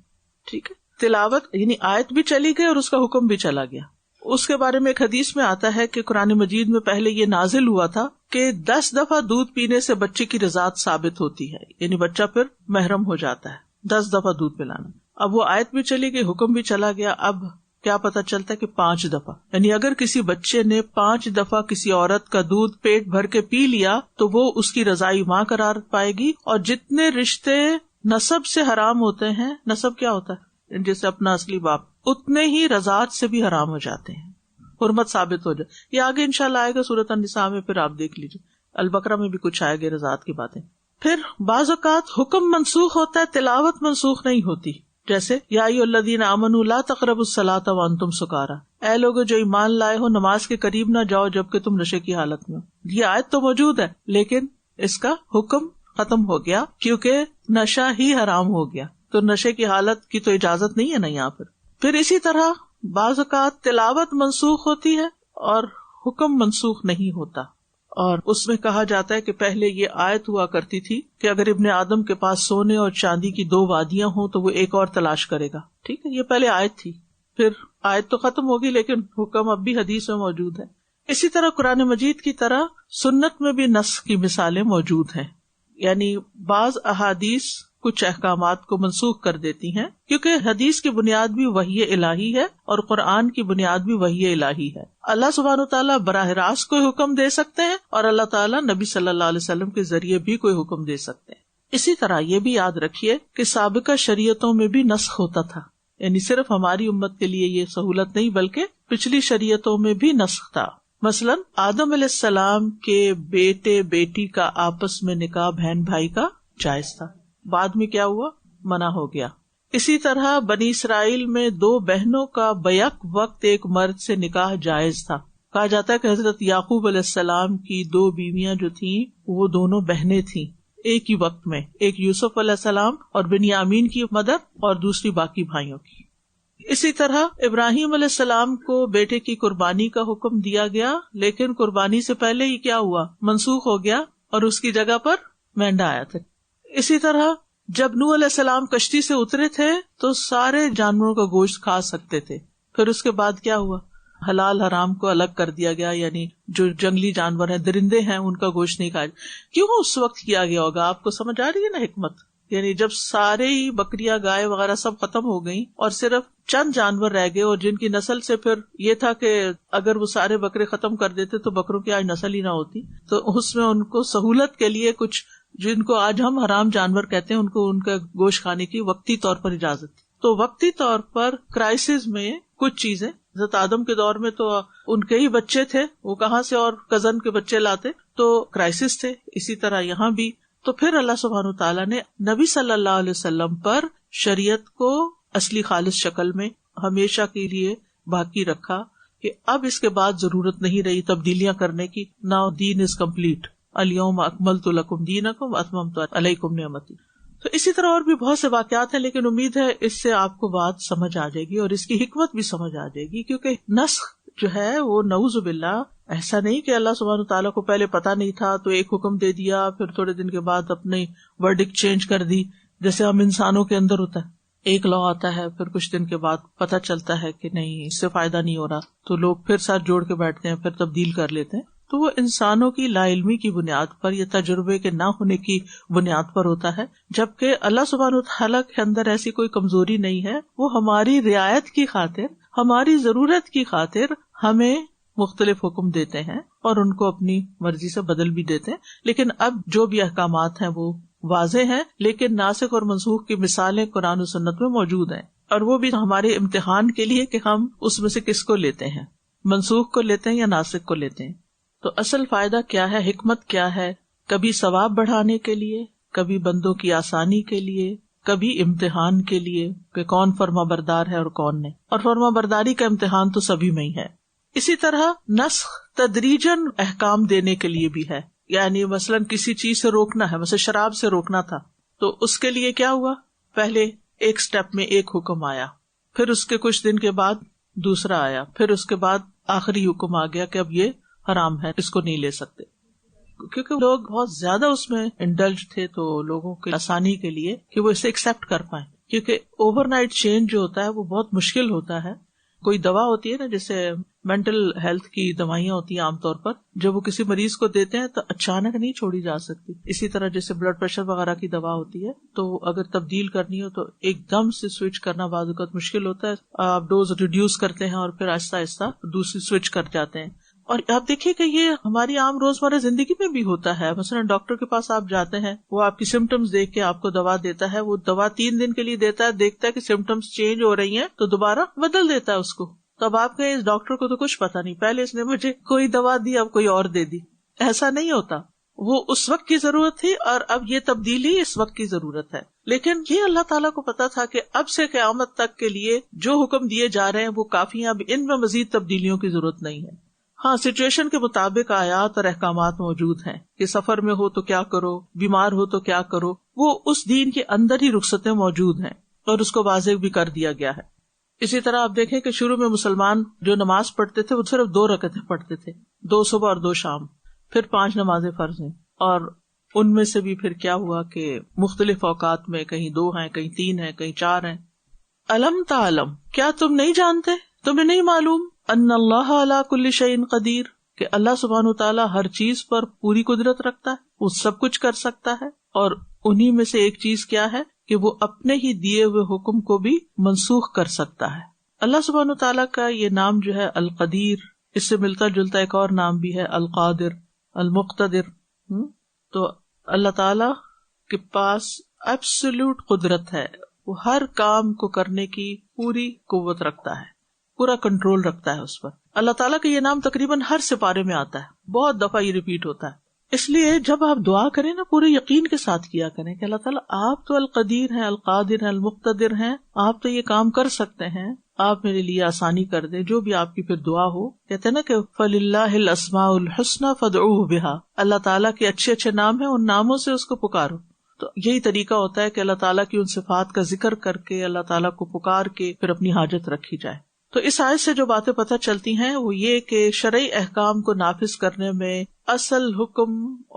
ٹھیک ہے؟ تلاوت یعنی آیت بھی چلی گئی اور اس کا حکم بھی چلا گیا۔ اس کے بارے میں ایک حدیث میں آتا ہے کہ قرآن مجید میں پہلے یہ نازل ہوا تھا کہ 10 دفعہ دودھ پینے سے بچے کی رضاعت ثابت ہوتی ہے، یعنی بچہ پھر محرم ہو جاتا ہے 10 دفعہ دودھ پلانا۔ اب وہ آیت بھی چلی گئی، حکم بھی چلا گیا، اب کیا پتا چلتا ہے کہ 5 دفعہ، یعنی اگر کسی بچے نے 5 دفعہ کسی عورت کا دودھ پیٹ بھر کے پی لیا تو وہ اس کی رضائی ماں قرار پائے گی، اور جتنے رشتے نسب سے حرام ہوتے ہیں، نسب کیا ہوتا ہے جیسے اپنا اصلی باپ، اتنے ہی رضاعت سے بھی حرام ہو جاتے ہیں، حرمت ثابت ہو جائے۔ یہ آگے انشاءاللہ آئے گا سورۃ النساء میں، پھر آپ دیکھ لیجیے، البقرہ میں بھی کچھ آئے گا رضاعت کی باتیں۔ پھر بعض اوقات حکم منسوخ ہوتا ہے، تلاوت منسوخ نہیں ہوتی، جیسے یا ایھا الذین آمنوا لا تقربوا الصلاۃ وانتم سکارا، اے لوگو جو ایمان لائے ہو نماز کے قریب نہ جاؤ جبکہ تم نشے کی حالت میں ہو۔ یہ آیت تو موجود ہے لیکن اس کا حکم ختم ہو گیا کیونکہ نشہ ہی حرام ہو گیا، تو نشے کی حالت کی تو اجازت نہیں ہے نا یہاں پر۔ پھر اسی طرح بعض اوقات تلاوت منسوخ ہوتی ہے اور حکم منسوخ نہیں ہوتا، اور اس میں کہا جاتا ہے کہ پہلے یہ آیت ہوا کرتی تھی کہ اگر ابن آدم کے پاس سونے اور چاندی کی 2 وادیاں ہوں تو وہ ایک اور تلاش کرے گا، ٹھیک ہے؟ یہ پہلے آیت تھی، پھر آیت تو ختم ہوگی لیکن حکم اب بھی حدیث میں موجود ہے۔ اسی طرح قرآن مجید کی طرح سنت میں بھی نسخ کی مثالیں موجود ہیں، یعنی بعض احادیث کچھ احکامات کو منسوخ کر دیتی ہیں کیونکہ حدیث کی بنیاد بھی وحی الہی ہے اور قرآن کی بنیاد بھی وحی الہی ہے۔ اللہ سبحانہ وتعالیٰ براہ راست کوئی حکم دے سکتے ہیں اور اللہ تعالیٰ نبی صلی اللہ علیہ وسلم کے ذریعے بھی کوئی حکم دے سکتے ہیں۔ اسی طرح یہ بھی یاد رکھیے کہ سابقہ شریعتوں میں بھی نسخ ہوتا تھا، یعنی صرف ہماری امت کے لیے یہ سہولت نہیں بلکہ پچھلی شریعتوں میں بھی نسخ تھا۔ مثلا آدم علیہ السلام کے بیٹے بیٹی کا آپس میں نکاح بہن بھائی کا جائز تھا، بعد میں کیا ہوا؟ منع ہو گیا۔ اسی طرح بنی اسرائیل میں 2 بہنوں کا بیک وقت ایک مرد سے نکاح جائز تھا۔ کہا جاتا ہے کہ حضرت یعقوب علیہ السلام کی 2 بیویاں جو تھیں وہ دونوں بہنیں تھیں ایک ہی وقت میں، ایک یوسف علیہ السلام اور بنیامین کی مدر اور دوسری باقی بھائیوں کی۔ اسی طرح ابراہیم علیہ السلام کو بیٹے کی قربانی کا حکم دیا گیا لیکن قربانی سے پہلے ہی کیا ہوا؟ منسوخ ہو گیا اور اس کی جگہ پر مینڈا آیا تھا۔ اسی طرح جب نوح علیہ السلام کشتی سے اترے تھے تو سارے جانوروں کا گوشت کھا سکتے تھے، پھر اس کے بعد کیا ہوا؟ حلال حرام کو الگ کر دیا گیا، یعنی جو جنگلی جانور ہیں، درندے ہیں، ان کا گوشت نہیں کھایا۔ کیوں اس وقت کیا گیا ہوگا؟ آپ کو سمجھ آ رہی ہے نا حکمت؟ یعنی جب سارے ہی بکریاں گائے وغیرہ سب ختم ہو گئیں اور صرف چند جانور رہ گئے اور جن کی نسل سے پھر یہ تھا کہ اگر وہ سارے بکرے ختم کر دیتے تو بکروں کی آج نسل ہی نہ ہوتی، تو اس میں ان کو سہولت کے لیے کچھ جن کو آج ہم حرام جانور کہتے ہیں ان کو ان کا گوشت کھانے کی وقتی طور پر اجازت تھی۔ تو وقتی طور پر کرائسس میں کچھ چیزیں، حضرت آدم کے دور میں تو ان کے ہی بچے تھے، وہ کہاں سے اور کزن کے بچے لاتے، تو کرائسس تھے۔ اسی طرح یہاں بھی تو پھر اللہ سبحانہ وتعالیٰ نے نبی صلی اللہ علیہ وسلم پر شریعت کو اصلی خالص شکل میں ہمیشہ کے لیے باقی رکھا کہ اب اس کے بعد ضرورت نہیں رہی تبدیلیاں کرنے کی۔ ناؤ دین از کمپلیٹ، الیوم اکملت لکم دینکم واتممت علیکم نعمتی۔ تو اسی طرح اور بھی بہت سے واقعات ہیں، لیکن امید ہے اس سے آپ کو بات سمجھ آ جائے گی اور اس کی حکمت بھی سمجھ آ جائے گی، کیونکہ نسخ جو ہے وہ نعوذ باللہ ایسا نہیں کہ اللہ سبحانہ تعالیٰ کو پہلے پتا نہیں تھا تو ایک حکم دے دیا پھر تھوڑے دن کے بعد اپنی ورڈکٹ چینج کر دی، جیسے ہم انسانوں کے اندر ہوتا ہے ایک لا آتا ہے، پھر کچھ دن کے بعد پتہ چلتا ہے کہ نہیں اس سے فائدہ نہیں ہو رہا، تو لوگ پھر ساتھ جوڑ کے بیٹھتے ہیں، پھر تبدیل کر لیتے ہیں. تو وہ انسانوں کی لا علمی کی بنیاد پر یا تجربے کے نہ ہونے کی بنیاد پر ہوتا ہے، جبکہ اللہ سبحانہ وتعالیٰ کے اندر ایسی کوئی کمزوری نہیں ہے. وہ ہماری رعایت کی خاطر، ہماری ضرورت کی خاطر ہمیں مختلف حکم دیتے ہیں اور ان کو اپنی مرضی سے بدل بھی دیتے ہیں. لیکن اب جو بھی احکامات ہیں وہ واضح ہیں، لیکن ناسخ اور منسوخ کی مثالیں قرآن و سنت میں موجود ہیں، اور وہ بھی ہمارے امتحان کے لیے کہ ہم اس میں سے کس کو لیتے ہیں، منسوخ کو لیتے ہیں یا ناسخ کو لیتے ہیں. تو اصل فائدہ کیا ہے، حکمت کیا ہے؟ کبھی ثواب بڑھانے کے لیے، کبھی بندوں کی آسانی کے لیے، کبھی امتحان کے لیے کہ کون فرما بردار ہے اور کون نہیں. اور فرما برداری کا امتحان تو سبھی میں ہی ہے. اسی طرح نسخ تدریجاً احکام دینے کے لیے بھی ہے. یعنی مثلاً کسی چیز سے روکنا ہے، مثلا شراب سے روکنا تھا، تو اس کے لیے کیا ہوا، پہلے ایک سٹیپ میں ایک حکم آیا، پھر اس کے کچھ دن کے بعد دوسرا آیا، پھر اس کے بعد آخری حکم آ گیا کہ اب یہ حرام ہے، اس کو نہیں لے سکتے. کیونکہ لوگ بہت زیادہ اس میں انڈلج تھے، تو لوگوں کی آسانی کے لیے کہ وہ اسے ایکسپٹ کر پائیں. کیونکہ اوور نائٹ چینج جو ہوتا ہے وہ بہت مشکل ہوتا ہے. کوئی دوا ہوتی ہے نا، جیسے مینٹل ہیلتھ کی دوائیاں ہوتی ہیں عام طور پر، جب وہ کسی مریض کو دیتے ہیں تو اچانک نہیں چھوڑی جا سکتی. اسی طرح جیسے بلڈ پریشر وغیرہ کی دوا ہوتی ہے، تو اگر تبدیل کرنی ہو تو ایک دم سے سوئچ کرنا بعض اوقات مشکل ہوتا ہے. آپ ڈوز ریڈیوس کرتے ہیں اور پھر آہستہ آہستہ دوسری سوئچ کر جاتے ہیں. اور آپ دیکھیے کہ یہ ہماری عام روزمرہ زندگی میں بھی ہوتا ہے. مثلا ڈاکٹر کے پاس آپ جاتے ہیں، وہ آپ کی سمٹمز دیکھ کے آپ کو دوا دیتا ہے. وہ دوا 3 دن کے لیے دیتا ہے، دیکھتا ہے کہ سمٹمز چینج ہو رہی ہیں تو دوبارہ بدل دیتا ہے اس کو. تو اب آپ کہیں اس ڈاکٹر کو تو کچھ پتا نہیں، پہلے اس نے مجھے کوئی دوا دی اب کوئی اور دے دی. ایسا نہیں ہوتا. وہ اس وقت کی ضرورت تھی اور اب یہ تبدیلی اس وقت کی ضرورت ہے. لیکن یہ اللہ تعالیٰ کو پتا تھا کہ اب سے قیامت تک کے لیے جو حکم دیے جا رہے ہیں وہ کافی ہیں، اب ان میں مزید تبدیلیوں کی ضرورت نہیں ہے. ہاں، سچویشن کے مطابق آیات اور احکامات موجود ہیں کہ سفر میں ہو تو کیا کرو، بیمار ہو تو کیا کرو. وہ اس دین کے اندر ہی رخصتیں موجود ہیں اور اس کو واضح بھی کر دیا گیا ہے. اسی طرح آپ دیکھیں کہ شروع میں مسلمان جو نماز پڑھتے تھے وہ صرف 2 رکعتیں پڑھتے تھے، 2 صبح اور 2 شام. پھر 5 نمازیں فرض ہیں، اور ان میں سے بھی پھر کیا ہوا کہ مختلف اوقات میں کہیں 2 ہیں، کہیں 3 ہیں، کہیں 4 ہیں. الم تعلم، کیا تم نہیں جانتے، تمہیں نہیں معلوم، ان اللہ علی کل شیء قدیر، کہ اللہ سبحانہ وتعالیٰ ہر چیز پر پوری قدرت رکھتا ہے، وہ سب کچھ کر سکتا ہے. اور انہی میں سے ایک چیز کیا ہے کہ وہ اپنے ہی دیے ہوئے حکم کو بھی منسوخ کر سکتا ہے. اللہ سبحانہ وتعالیٰ کا یہ نام جو ہے القدیر، اس سے ملتا جلتا ایک اور نام بھی ہے القادر، المقتدر. تو اللہ تعالیٰ کے پاس ایبسولوٹ قدرت ہے، وہ ہر کام کو کرنے کی پوری قوت رکھتا ہے، پورا کنٹرول رکھتا ہے اس پر. اللہ تعالیٰ کا یہ نام تقریباً ہر سپارے میں آتا ہے، بہت دفعہ یہ ریپیٹ ہوتا ہے. اس لیے جب آپ دعا کریں نا پورے یقین کے ساتھ کیا کریں کہ اللہ تعالیٰ آپ تو القدیر ہیں، القادر ہیں، المقتدر ہیں، آپ تو یہ کام کر سکتے ہیں، آپ میرے لیے آسانی کر دیں. جو بھی آپ کی پھر دعا ہو، کہتے ہیں نا کہ فَلِلَّهِ الْأَسْمَاءُ الْحُسْنَى فَادْعُوهُ بِهَا، اللہ تعالیٰ کے اچھے اچھے نام ہیں، ان ناموں سے اس کو پکارو. تو یہی طریقہ ہوتا ہے کہ اللہ تعالیٰ کی ان صفات کا ذکر کر کے اللہ تعالیٰ کو پکار کے پھر اپنی حاجت رکھی جائے. تو اس آیت سے جو باتیں پتہ چلتی ہیں وہ یہ کہ شرعی احکام کو نافذ کرنے میں اصل حکم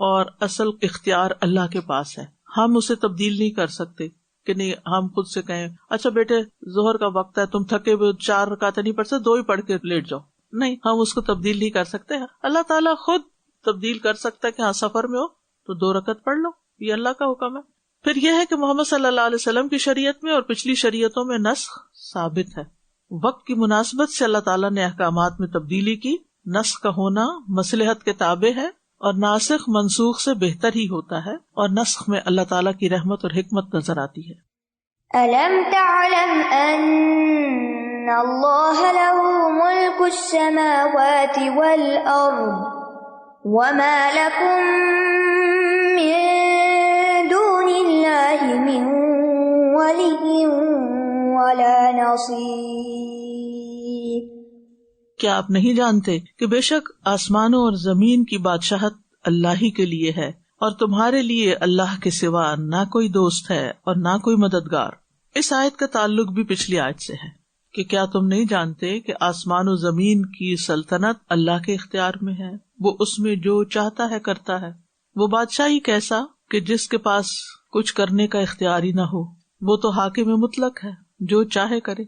اور اصل اختیار اللہ کے پاس ہے. ہم اسے تبدیل نہیں کر سکتے کہ نہیں ہم خود سے کہیں اچھا بیٹے ظہر کا وقت ہے، تم تھکے ہوئے 4 رکعتیں نہیں پڑھ سکتے، 2 ہی پڑھ کے لیٹ جاؤ. نہیں، ہم اس کو تبدیل نہیں کر سکتے. اللہ تعالیٰ خود تبدیل کر سکتا ہے کہ ہاں سفر میں ہو تو 2 رکعت پڑھ لو، یہ اللہ کا حکم ہے. پھر یہ ہے کہ محمد صلی اللہ علیہ وسلم کی شریعت میں اور پچھلی شریعتوں میں نسخ ثابت ہے. وقت کی مناسبت سے اللہ تعالیٰ نے احکامات میں تبدیلی کی. نسخ کا ہونا مصلحت کے تابع ہے اور ناسخ منسوخ سے بہتر ہی ہوتا ہے، اور نسخ میں اللہ تعالیٰ کی رحمت اور حکمت نظر آتی ہے. أَلَمْ تَعْلَمْ أَنَّ اللَّهَ لَهُ مُلْكُ السَّمَاوَاتِ وَالْأَرْضِ وَمَا لَكُم مِّن دُونِ اللَّهِ مِن وَلِيٍّ وَلَا نَصِيرٍ. کیا آپ نہیں جانتے کہ بے شک آسمانوں اور زمین کی بادشاہت اللہ ہی کے لیے ہے، اور تمہارے لیے اللہ کے سوا نہ کوئی دوست ہے اور نہ کوئی مددگار. اس آیت کا تعلق بھی پچھلی آیت سے ہے کہ کیا تم نہیں جانتے کہ آسمان و زمین کی سلطنت اللہ کے اختیار میں ہے، وہ اس میں جو چاہتا ہے کرتا ہے. وہ بادشاہی کیسا کہ جس کے پاس کچھ کرنے کا اختیار ہی نہ ہو، وہ تو حاکم مطلق ہے، جو چاہے کرے،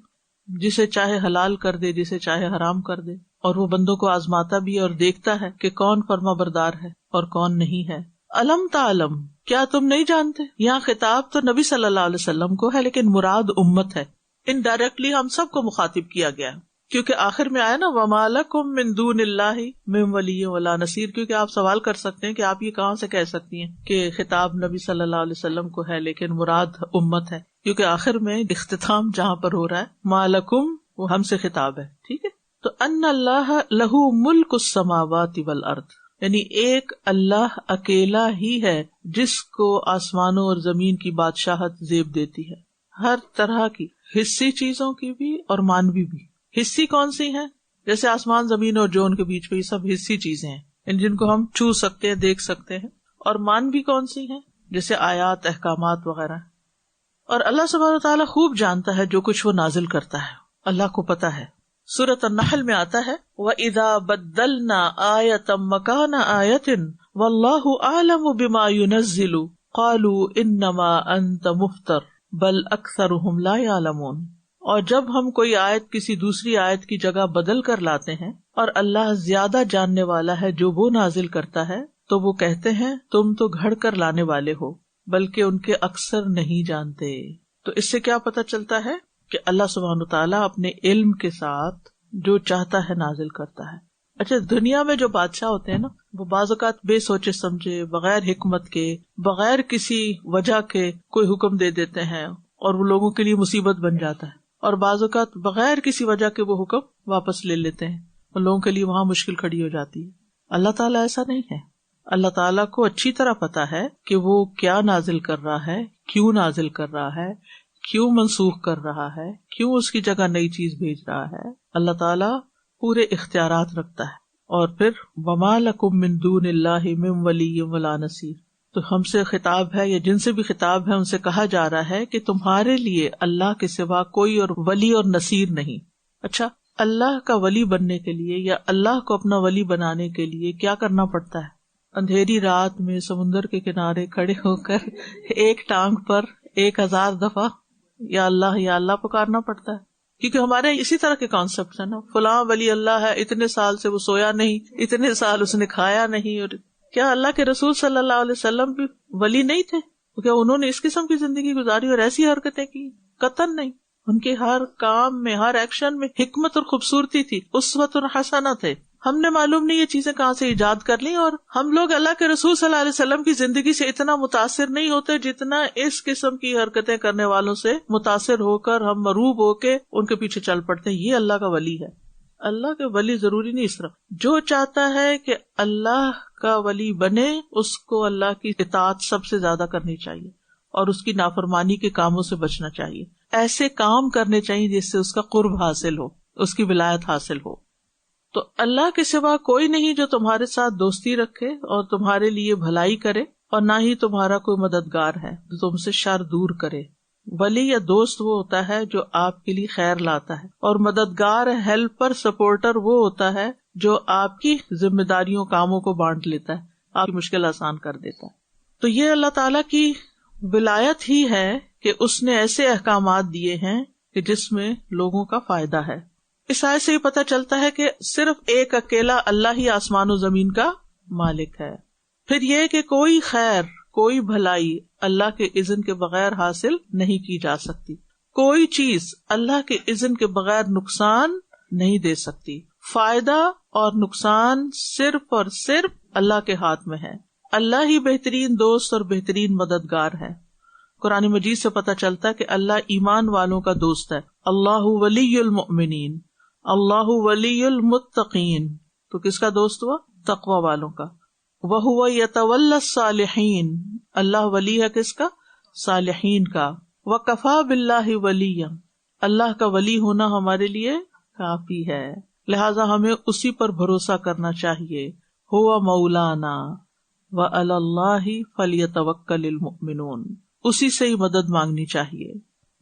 جسے چاہے حلال کر دے، جسے چاہے حرام کر دے، اور وہ بندوں کو آزماتا بھی ہے اور دیکھتا ہے کہ کون فرما بردار ہے اور کون نہیں ہے۔ الم تعلم، کیا تم نہیں جانتے؟ یہاں خطاب تو نبی صلی اللہ علیہ وسلم کو ہے، لیکن مراد امت ہے، انڈائریکٹلی ہم سب کو مخاطب کیا گیا ہے، کیونکہ آخر میں آیا نا وَمَا لَكُم مِّن دُونِ اللَّهِ مِن وَلِيٍّ وَلَا نَصِيرٍ، کیونکہ آپ سوال کر سکتے ہیں کہ آپ یہ کہاں سے کہہ سکتی ہیں کہ خطاب نبی صلی اللہ علیہ وسلم کو ہے لیکن مراد امت ہے، کیونکہ آخر میں اختتام جہاں پر ہو رہا ہے مَا لَكُم، وہ ہم سے خطاب ہے، ٹھیک ہے۔ تو ان اللہ لہ ملک السماوات والارض، یعنی ایک اللہ اکیلا ہی ہے جس کو آسمانوں اور زمین کی بادشاہت زیب دیتی ہے، ہر طرح کی، حصی چیزوں کی بھی اور مانوی بھی۔ حصی کون سی ہیں؟ جیسے آسمان زمین اور جو ان کے بیچ میں، یہ سب حصی چیزیں ہیں جن کو ہم چھو سکتے ہیں، دیکھ سکتے ہیں۔ اور مانوی کون سی ہیں؟ جیسے آیات، احکامات وغیرہ۔ اور اللہ سبحانہ وتعالیٰ خوب جانتا ہے جو کچھ وہ نازل کرتا ہے، اللہ کو پتا ہے۔ سورۃ النحل میں آتا ہے وَإِذَا بَدَّلْنَا آیَةً مَّكَانَ آیَةٍ وَاللَّهُ أَعْلَمُ بِمَا يُنَزِّلُ قَالُوا إِنَّمَا أَنتَ مُفْتَرٍ بَلْ أَكْثَرُهُمْ لَا يَعْلَمُونَ۔ اور جب ہم کوئی آیت کسی دوسری آیت کی جگہ بدل کر لاتے ہیں اور اللہ زیادہ جاننے والا ہے جو وہ نازل کرتا ہے، تو وہ کہتے ہیں تم تو گھڑ کر لانے والے ہو، بلکہ ان کے اکثر نہیں جانتے۔ تو اس سے کیا پتہ چلتا ہے کہ اللہ سبحانہ تعالیٰ اپنے علم کے ساتھ جو چاہتا ہے نازل کرتا ہے۔ اچھا، دنیا میں جو بادشاہ ہوتے ہیں نا، وہ بعض اوقات بے سوچے سمجھے، بغیر حکمت کے، بغیر کسی وجہ کے کوئی حکم دے دیتے ہیں اور وہ لوگوں کے لیے مصیبت بن جاتا ہے، اور بعض اوقات بغیر کسی وجہ کے وہ حکم واپس لے لیتے ہیں، ان لوگوں کے لیے وہاں مشکل کھڑی ہو جاتی ہے۔ اللہ تعالیٰ ایسا نہیں ہے۔ اللہ تعالیٰ کو اچھی طرح پتا ہے کہ وہ کیا نازل کر رہا ہے، کیوں نازل کر رہا ہے، کیوں منسوخ کر رہا ہے، کیوں اس کی جگہ نئی چیز بھیج رہا ہے۔ اللہ تعالیٰ پورے اختیارات رکھتا ہے۔ اور پھر وَمَا لَكُم مِّن دُونِ اللَّهِ مِن وَلِيٍّ وَلَا نَصِيرٍ، تو ہم سے خطاب ہے یا جن سے بھی خطاب ہے ان سے کہا جا رہا ہے کہ تمہارے لیے اللہ کے سوا کوئی اور ولی اور نصیر نہیں۔ اچھا، اللہ کا ولی بننے کے لیے یا اللہ کو اپنا ولی بنانے کے لیے کیا کرنا پڑتا ہے؟ اندھیری رات میں سمندر کے کنارے کھڑے ہو کر ایک ٹانگ پر 1000 دفعہ یا اللہ پکارنا پڑتا ہے، کیونکہ ہمارے اسی طرح کے کانسیپٹ ہیں نا، فلاں ولی اللہ ہے، اتنے سال سے وہ سویا نہیں، اتنے سال اس نے کھایا نہیں۔ اور کیا اللہ کے رسول صلی اللہ علیہ وسلم بھی ولی نہیں تھے؟ کیا انہوں نے اس قسم کی زندگی گزاری اور ایسی حرکتیں کی؟ قطعاً نہیں۔ ان کے ہر کام میں، ہر ایکشن میں حکمت اور خوبصورتی تھی، اسوۃ حسنہ تھے۔ ہم نے معلوم نہیں یہ چیزیں کہاں سے ایجاد کر لی، اور ہم لوگ اللہ کے رسول صلی اللہ علیہ وسلم کی زندگی سے اتنا متاثر نہیں ہوتے جتنا اس قسم کی حرکتیں کرنے والوں سے متاثر ہو کر ہم مروب ہو کے ان کے پیچھے چل پڑتے ہیں۔ یہ اللہ کا ولی ہے۔ اللہ کے ولی ضروری نہیں، اس طرح جو چاہتا ہے کہ اللہ کا ولی بنے اس کو اللہ کی اطاعت سب سے زیادہ کرنی چاہیے اور اس کی نافرمانی کے کاموں سے بچنا چاہیے۔ ایسے کام کرنے چاہیے جس سے اس کا قرب حاصل ہو، اس کی ولایت حاصل ہو۔ تو اللہ کے سوا کوئی نہیں جو تمہارے ساتھ دوستی رکھے اور تمہارے لیے بھلائی کرے، اور نہ ہی تمہارا کوئی مددگار ہے جو تم سے شر دور کرے۔ ولی یا دوست وہ ہوتا ہے جو آپ کے لیے خیر لاتا ہے، اور مددگار، ہیلپر، سپورٹر وہ ہوتا ہے جو آپ کی ذمہ داریوں، کاموں کو بانٹ لیتا ہے، آپ کی مشکل آسان کر دیتا ہے۔ تو یہ اللہ تعالیٰ کی ولایت ہی ہے کہ اس نے ایسے احکامات دیے ہیں کہ جس میں لوگوں کا فائدہ ہے۔ اس آیت سے یہ پتہ چلتا ہے کہ صرف ایک اکیلا اللہ ہی آسمان و زمین کا مالک ہے۔ پھر یہ کہ کوئی خیر، کوئی بھلائی اللہ کے اذن کے بغیر حاصل نہیں کی جا سکتی، کوئی چیز اللہ کے اذن کے بغیر نقصان نہیں دے سکتی۔ فائدہ اور نقصان صرف اور صرف اللہ کے ہاتھ میں ہے۔ اللہ ہی بہترین دوست اور بہترین مددگار ہے۔ قرآن مجید سے پتہ چلتا ہے کہ اللہ ایمان والوں کا دوست ہے۔ اللہ ولی المؤمنین، اللہ ولی المتقین، تو کس کا دوست ہوا؟ تقوی والوں کا۔ وَهُوَ يَتَوَلَّى الصَّالِحِينَ، اللہ ولی ہے کس کا؟ صالحین کا۔ وَكَفَى بِاللَّهِ وَلِيًّا، اللہ کا ولی ہونا ہمارے لیے کافی ہے، لہذا ہمیں اسی پر بھروسہ کرنا چاہیے۔ هُوَ مولانا وَعَلَى اللَّهِ فَلْيَتَوَكَّلِ الْمُؤْمِنُونَ، اسی سے ہی مدد مانگنی چاہیے۔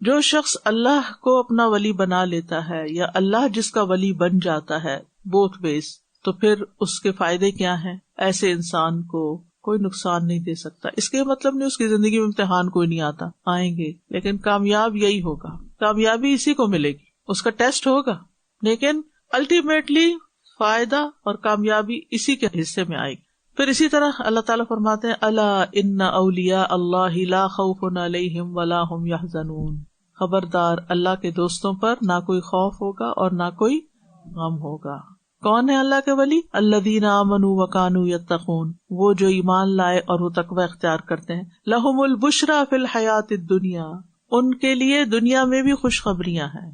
جو شخص اللہ کو اپنا ولی بنا لیتا ہے یا اللہ جس کا ولی بن جاتا ہے، بوتھ ویز، تو پھر اس کے فائدے کیا ہیں؟ ایسے انسان کو کوئی نقصان نہیں دے سکتا. اس کے مطلب نہیں اس کی زندگی میں امتحان کوئی نہیں آتا، آئیں گے، لیکن کامیاب یہی ہوگا، کامیابی اسی کو ملے گی. اس کا ٹیسٹ ہوگا لیکن الٹیمیٹلی فائدہ اور کامیابی اسی کے حصے میں آئے گی. پھر اسی طرح اللہ تعالیٰ فرماتے ہیں الا ان اولیاء اللہ لا خوف علیہم ولا هم یحزنون، خبردار اللہ کے دوستوں پر نہ کوئی خوف ہوگا اور نہ کوئی غم ہوگا. کون ہے اللہ کے ولی؟ الذین آمنوا وکانوا یتقون، وہ جو ایمان لائے اور وہ تقوی اختیار کرتے ہیں. لہم البشریٰ فی الحیاۃ الدنیا، ان کے لیے دنیا میں بھی خوشخبریاں ہیں.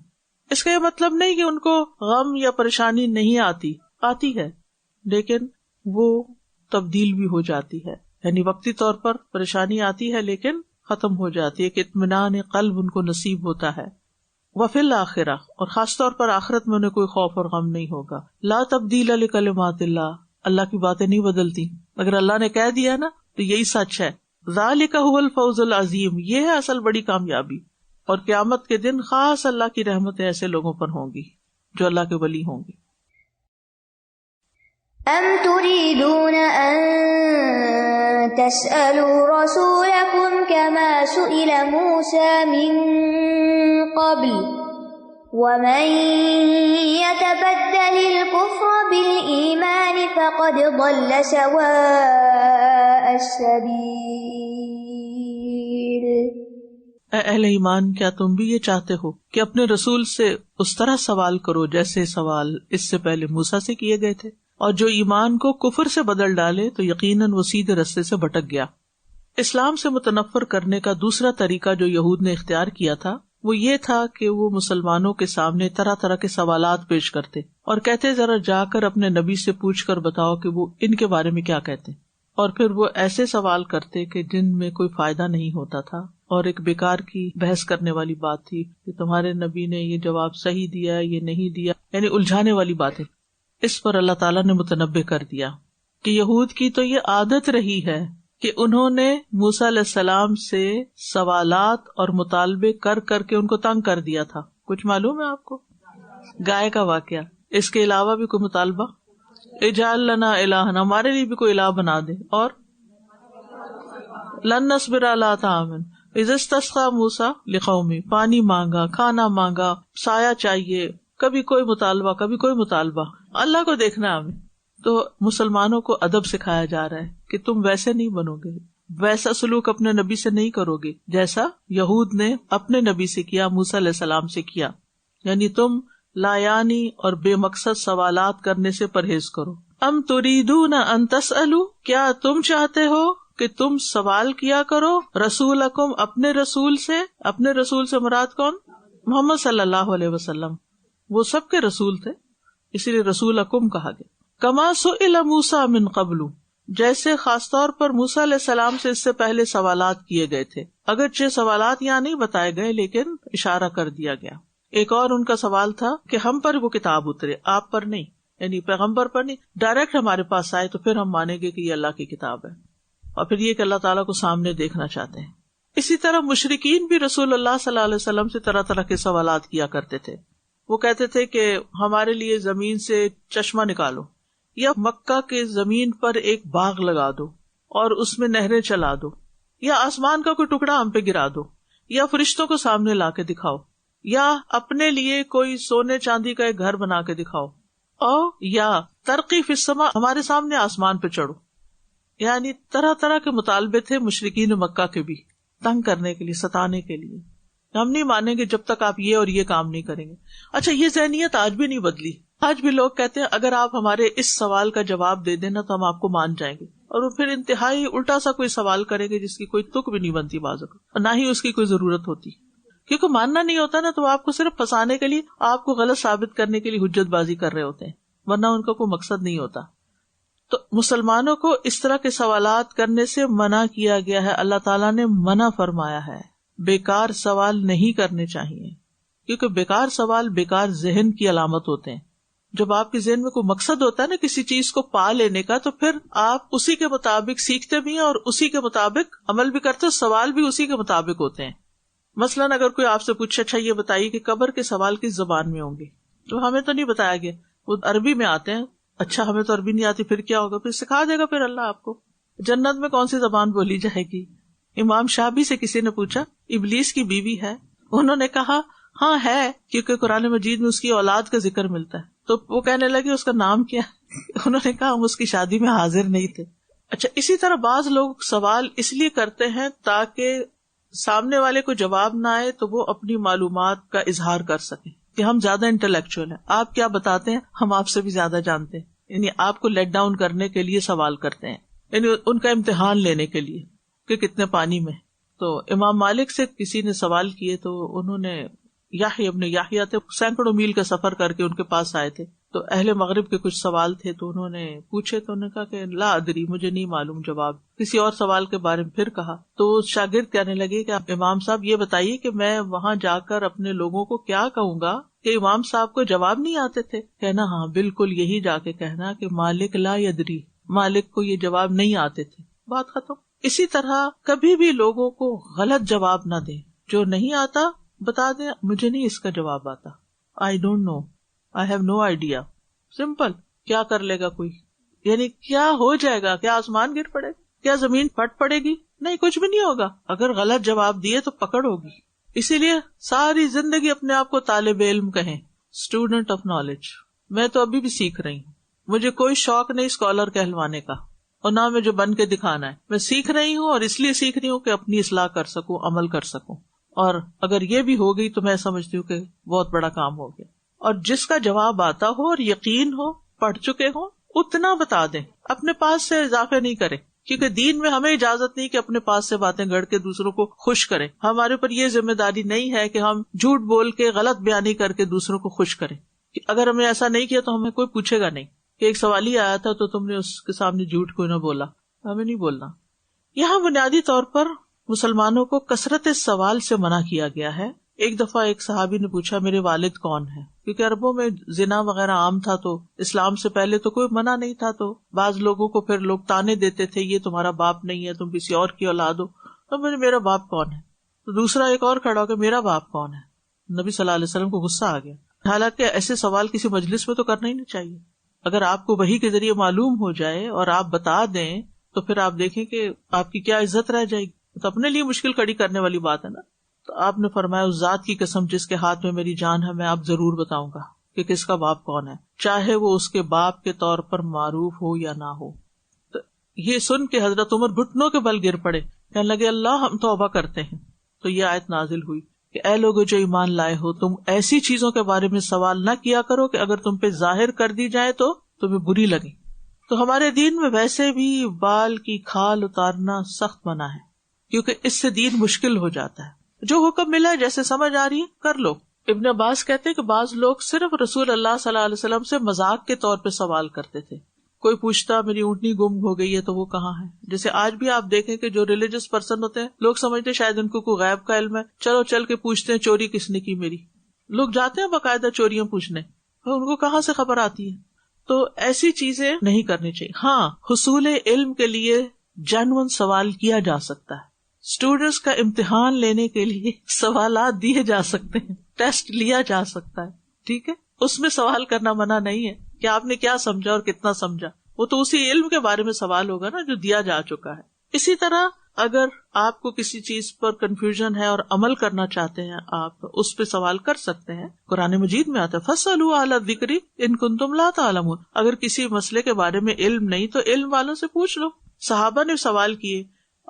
اس کا یہ مطلب نہیں کہ ان کو غم یا پریشانی نہیں آتی ہے، لیکن وہ تبدیل بھی ہو جاتی ہے. یعنی وقتی طور پر پریشانی آتی ہے لیکن ختم ہو جاتی ہے، کہ اطمینان قلب ان کو نصیب ہوتا ہے. وفی الآخرہ، اور خاص طور پر آخرت میں انہیں کوئی خوف اور غم نہیں ہوگا. لا تبدیل لکلمات اللہ، اللہ کی باتیں نہیں بدلتی. اگر اللہ نے کہہ دیا نا تو یہی سچ ہے. ذالک هو الفوز العظیم، یہ ہے اصل بڑی کامیابی. اور قیامت کے دن خاص اللہ کی رحمتیں ایسے لوگوں پر ہوں گی جو اللہ کے ولی ہوں گے. ام تريدون ان تسألوا رسولكم كما سئل موسى من قبل ومن يتبدل الكفر بالإيمان فقد ضل سواء السبيل. اے اہل ایمان، کیا تم بھی یہ چاہتے ہو کہ اپنے رسول سے اس طرح سوال کرو جیسے سوال اس سے پہلے موسیٰ سے کیے گئے تھے؟ اور جو ایمان کو کفر سے بدل ڈالے تو یقیناً وہ سیدھے رستے سے بھٹک گیا. اسلام سے متنفر کرنے کا دوسرا طریقہ جو یہود نے اختیار کیا تھا وہ یہ تھا کہ وہ مسلمانوں کے سامنے طرح طرح کے سوالات پیش کرتے اور کہتے ذرا جا کر اپنے نبی سے پوچھ کر بتاؤ کہ وہ ان کے بارے میں کیا کہتے ہیں. اور پھر وہ ایسے سوال کرتے کہ جن میں کوئی فائدہ نہیں ہوتا تھا اور ایک بیکار کی بحث کرنے والی بات تھی کہ تمہارے نبی نے یہ جواب صحیح دیا یہ نہیں دیا، یعنی الجھانے والی باتیں. اس پر اللہ تعالیٰ نے متنبہ کر دیا کہ یہود کی تو یہ عادت رہی ہے کہ انہوں نے موسیٰ علیہ السلام سے سوالات اور مطالبے کر کر کے ان کو تنگ کر دیا تھا. کچھ معلوم ہے آپ کو؟ گائے کا واقعہ. اس کے علاوہ بھی کوئی مطالبہ، اجعل لنا الہا، ہمارے لیے بھی کوئی الہ بنا دے. اور لن نصبر علی طعام اذ استسقى موسیٰ لقومہ، پانی مانگا، کھانا مانگا، سایہ چاہیے، کبھی کوئی مطالبہ کبھی کوئی مطالبہ. اللہ کو دیکھنا ہمیں. تو مسلمانوں کو ادب سکھایا جا رہا ہے کہ تم ویسے نہیں بنو گے، ویسا سلوک اپنے نبی سے نہیں کرو گے جیسا یہود نے اپنے نبی سے کیا، موسیٰ علیہ السلام سے کیا. یعنی تم لایانی اور بے مقصد سوالات کرنے سے پرہیز کرو. ام تریدون ان تسألوا، کیا تم چاہتے ہو کہ تم سوال کیا کرو رسولکم، اپنے رسول سے. اپنے رسول سے مراد کون؟ محمد صلی اللہ علیہ وسلم. وہ سب کے رسول تھے، اسی لیے رسولکم کہا گیا. کما سئل موسیٰ من قبل، جیسے خاص طور پر موسیٰ علیہ السلام سے اس سے پہلے سوالات کیے گئے تھے. اگرچہ سوالات یہاں نہیں بتائے گئے لیکن اشارہ کر دیا گیا. ایک اور ان کا سوال تھا کہ ہم پر وہ کتاب اترے، آپ پر نہیں، یعنی پیغمبر پر نہیں، ڈائریکٹ ہمارے پاس آئے تو پھر ہم مانیں گے کہ یہ اللہ کی کتاب ہے. اور پھر یہ کہ اللہ تعالیٰ کو سامنے دیکھنا چاہتے ہیں. اسی طرح مشرکین بھی رسول اللہ صلی اللہ علیہ وسلم سے طرح طرح کے سوالات کیا کرتے تھے. وہ کہتے تھے کہ ہمارے لیے زمین سے چشمہ نکالو، یا مکہ کے زمین پر ایک باغ لگا دو اور اس میں نہریں چلا دو، یا آسمان کا کوئی ٹکڑا ہم پہ گرا دو، یا فرشتوں کو سامنے لا کے دکھاؤ، یا اپنے لیے کوئی سونے چاندی کا ایک گھر بنا کے دکھاؤ، اور یا ترقی فی السماء، ہمارے سامنے آسمان پہ چڑھو. یعنی طرح طرح کے مطالبے تھے مشرکین مکہ کے بھی، تنگ کرنے کے لیے، ستانے کے لیے. ہم نہیں مانیں گے جب تک آپ یہ اور یہ کام نہیں کریں گے. اچھا، یہ ذہنیت آج بھی نہیں بدلی. آج بھی لوگ کہتے ہیں اگر آپ ہمارے اس سوال کا جواب دے دینا تو ہم آپ کو مان جائیں گے، اور وہ پھر انتہائی الٹا سا کوئی سوال کریں گے جس کی کوئی تک بھی نہیں بنتی بعض اوقات، اور نہ ہی اس کی کوئی ضرورت ہوتی، کیونکہ ماننا نہیں ہوتا نا، تو آپ کو صرف پھنسانے کے لیے، آپ کو غلط ثابت کرنے کے لیے حجت بازی کر رہے ہوتے ہیں، ورنہ ان کا کوئی مقصد نہیں ہوتا. تو مسلمانوں کو اس طرح کے سوالات کرنے سے منع کیا گیا ہے. اللہ تعالیٰ نے منع فرمایا ہے، بیکار سوال نہیں کرنے چاہیے، کیونکہ بیکار سوال بیکار ذہن کی علامت ہوتے ہیں. جب آپ کے ذہن میں کوئی مقصد ہوتا ہے نا کسی چیز کو پا لینے کا، تو پھر آپ اسی کے مطابق سیکھتے بھی ہیں اور اسی کے مطابق عمل بھی کرتے، سوال بھی اسی کے مطابق ہوتے ہیں. مثلاً اگر کوئی آپ سے پوچھے اچھا یہ بتائیے کہ قبر کے سوال کس زبان میں ہوں گے، تو ہمیں تو نہیں بتایا گیا، وہ عربی میں آتے ہیں. اچھا ہمیں تو عربی نہیں آتی، پھر کیا ہوگا؟ پھر سکھا دے گا پھر اللہ آپ کو. جنت میں کون سی زبان بولی جائے گی؟ امام شابی سے کسی نے پوچھا ابلیس کی بیوی ہے؟ انہوں نے کہا ہاں ہے، کیونکہ قرآن مجید میں اس کی اولاد کا ذکر ملتا ہے. تو وہ کہنے لگے اس کا نام کیا؟ انہوں نے کہا ہم اس کی شادی میں حاضر نہیں تھے. اچھا، اسی طرح بعض لوگ سوال اس لیے کرتے ہیں تاکہ سامنے والے کو جواب نہ آئے تو وہ اپنی معلومات کا اظہار کر سکیں کہ ہم زیادہ انٹلیکچوئل ہیں، آپ کیا بتاتے ہیں ہم آپ سے بھی زیادہ جانتے ہیں. یعنی آپ کو لیٹ ڈاؤن کرنے کے لیے سوال کرتے ہیں، یعنی ان کا امتحان لینے کے لیے کہ کتنے پانی میں. تو امام مالک سے کسی نے سوال کیے تو انہوں نے یحییٰ ابن یحییٰ تھے، سینکڑوں میل کا سفر کر کے ان کے پاس آئے تھے. تو اہل مغرب کے کچھ سوال تھے تو انہوں نے پوچھے تو انہوں نے کہا کہ لا ادری، مجھے نہیں معلوم جواب. کسی اور سوال کے بارے میں پھر کہا تو شاگرد کہنے لگے کہ امام صاحب یہ بتائیے کہ میں وہاں جا کر اپنے لوگوں کو کیا کہوں گا کہ امام صاحب کو جواب نہیں آتے تھے؟ کہنا ہاں بالکل یہی جا کے کہنا کہ مالک لا یدری، مالک کو یہ جواب نہیں آتے تھے، بات ختم. اسی طرح کبھی بھی لوگوں کو غلط جواب نہ دیں، جو نہیں آتا بتا دیں مجھے نہیں اس کا جواب آتا، I don't know, I have no idea. Simple. کیا کر لے گا کوئی؟ یعنی کیا ہو جائے گا؟ کیا آسمان گر پڑے؟ کیا زمین پھٹ پڑے گی؟ نہیں، کچھ بھی نہیں ہوگا. اگر غلط جواب دیے تو پکڑ ہوگی. اسی لیے ساری زندگی اپنے آپ کو طالب علم کہیں، اسٹوڈنٹ آف نالج. میں تو ابھی بھی سیکھ رہی ہوں، مجھے کوئی شوق نہیں اسکالر کہلوانے کا، اور نہ میں جو بن کے دکھانا ہے. میں سیکھ رہی ہوں اور اس لیے سیکھ رہی ہوں کہ اپنی اصلاح کر سکوں، عمل کر سکوں. اور اگر یہ بھی ہو گئی تو میں سمجھتی ہوں کہ بہت بڑا کام ہو گیا. اور جس کا جواب آتا ہو اور یقین ہو، پڑھ چکے ہوں، اتنا بتا دیں، اپنے پاس سے اضافے نہیں کریں. کیونکہ دین میں ہمیں اجازت نہیں کہ اپنے پاس سے باتیں گڑھ کے دوسروں کو خوش کریں. ہمارے اوپر یہ ذمہ داری نہیں ہے کہ ہم جھوٹ بول کے غلط بیانی کر کے دوسروں کو خوش کریں. اگر ہمیں ایسا نہیں کیا تو ہمیں کوئی پوچھے گا نہیں کہ ایک سوالی آیا تھا تو تم نے اس کے سامنے جھوٹ کوئی نہ بولا. ہمیں نہیں بولنا. یہاں بنیادی طور پر مسلمانوں کو کثرت سوال سے منع کیا گیا ہے. ایک دفعہ ایک صحابی نے پوچھا میرے والد کون ہیں، کیونکہ عربوں میں زنا وغیرہ عام تھا، تو اسلام سے پہلے تو کوئی منع نہیں تھا. تو بعض لوگوں کو پھر لوگ تانے دیتے تھے یہ تمہارا باپ نہیں ہے، تم کسی اور کی اولاد ہو. تو میرا باپ کون ہے؟ تو دوسرا ایک اور کھڑا ہو کہ میرا باپ کون ہے. نبی صلی اللہ علیہ وسلم کو غصہ آ گیا. حالانکہ ایسے سوال کسی مجلس میں تو کرنا ہی نہیں چاہیے. اگر آپ کو وحی کے ذریعے معلوم ہو جائے اور آپ بتا دیں تو پھر آپ دیکھیں کہ آپ کی کیا عزت رہ جائے گی. تو اپنے لیے مشکل کھڑی کرنے والی بات ہے نا. تو آپ نے فرمایا اس ذات کی قسم جس کے ہاتھ میں میری جان ہے، میں آپ ضرور بتاؤں گا کہ کس کا باپ کون ہے، چاہے وہ اس کے باپ کے طور پر معروف ہو یا نہ ہو. تو یہ سن کے حضرت عمر گھٹنوں کے بل گر پڑے، کہنے لگے اللہ ہم توبہ کرتے ہیں. تو یہ آیت نازل ہوئی کہ اے لوگو جو ایمان لائے ہو، تم ایسی چیزوں کے بارے میں سوال نہ کیا کرو کہ اگر تم پہ ظاہر کر دی جائے تو تمہیں بری لگے. تو ہمارے دین میں ویسے بھی بال کی کھال اتارنا سخت منع ہے، کیونکہ اس سے دین مشکل ہو جاتا ہے. جو حکم ملا ہے جیسے سمجھ آ رہی ہے کر لو. ابن عباس کہتے کہ بعض لوگ صرف رسول اللہ صلی اللہ علیہ وسلم سے مذاق کے طور پہ سوال کرتے تھے. کوئی پوچھتا میری اونٹنی گم ہو گئی ہے تو وہ کہاں ہے. جیسے آج بھی آپ دیکھیں کہ جو ریلیجس پرسن ہوتے ہیں، لوگ سمجھتے شاید ان کو کوئی غیب کا علم ہے، چلو چل کے پوچھتے ہیں چوری کس نے کی میری. لوگ جاتے ہیں باقاعدہ چوریاں پوچھنے، ان کو کہاں سے خبر آتی ہے. تو ایسی چیزیں نہیں کرنی چاہیے. ہاں، حصول علم کے لیے جینوئن سوال کیا جا سکتا ہے. اسٹوڈینٹس کا امتحان لینے کے لیے سوالات دیے جا سکتے ہیں، ٹیسٹ لیا جا سکتا ہے، ٹھیک ہے. اس میں سوال کرنا منع نہیں ہے کہ آپ نے کیا سمجھا اور کتنا سمجھا. وہ تو اسی علم کے بارے میں سوال ہوگا نا جو دیا جا چکا ہے. اسی طرح اگر آپ کو کسی چیز پر کنفیوژن ہے اور عمل کرنا چاہتے ہیں، آپ اس پہ سوال کر سکتے ہیں. قرآن مجید میں آتا ہے فَاسْأَلُوا أَهْلَ الذِّكْرِ إِن كُنتُمْ لَا تَعْلَمُونَ. اگر کسی مسئلے کے بارے میں علم نہیں تو علم والوں سے پوچھ لو. صحابہ نے سوال کیے،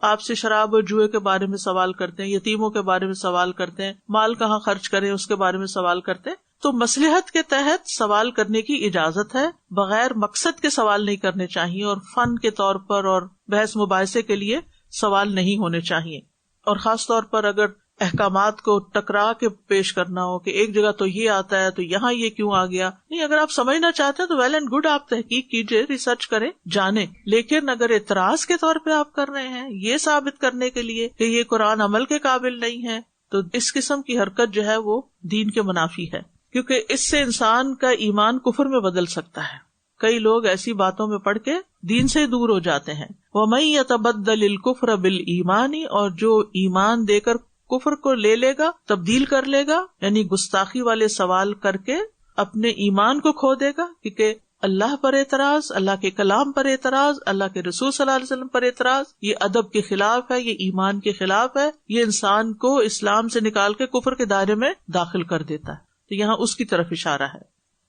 آپ سے شراب اور جوئے کے بارے میں سوال کرتے ہیں، یتیموں کے بارے میں سوال کرتے ہیں، مال کہاں خرچ کریں اس کے بارے میں سوال کرتے ہیں. تو مصلحت کے تحت سوال کرنے کی اجازت ہے، بغیر مقصد کے سوال نہیں کرنے چاہیے، اور فن کے طور پر اور بحث مباحثے کے لیے سوال نہیں ہونے چاہیے. اور خاص طور پر اگر احکامات کو ٹکرا کے پیش کرنا ہو کہ ایک جگہ تو یہ آتا ہے تو یہاں یہ کیوں آ گیا. نہیں، اگر آپ سمجھنا چاہتے ہیں تو ویل اینڈ گڈ، آپ تحقیق کیجئے، ریسرچ کریں، جانیں. لیکن اگر اعتراض کے طور پہ آپ کر رہے ہیں یہ ثابت کرنے کے لیے کہ یہ قرآن عمل کے قابل نہیں ہے، تو اس قسم کی حرکت جو ہے وہ دین کے منافی ہے، کیونکہ اس سے انسان کا ایمان کفر میں بدل سکتا ہے. کئی لوگ ایسی باتوں میں پڑھ کے دین سے دور ہو جاتے ہیں. وَمَن يَتَبَدَّلِ الْكُفْرَ بِالْإِيمَانِ، اور جو ایمان دے کر کفر کو لے لے گا، تبدیل کر لے گا، یعنی گستاخی والے سوال کر کے اپنے ایمان کو کھو دے گا. کیونکہ اللہ پر اعتراض، اللہ کے کلام پر اعتراض، اللہ کے رسول صلی اللہ علیہ وسلم پر اعتراض، یہ ادب کے خلاف ہے، یہ ایمان کے خلاف ہے، یہ انسان کو اسلام سے نکال کے کفر کے دائرے میں داخل کر دیتا ہے. تو یہاں اس کی طرف اشارہ ہے.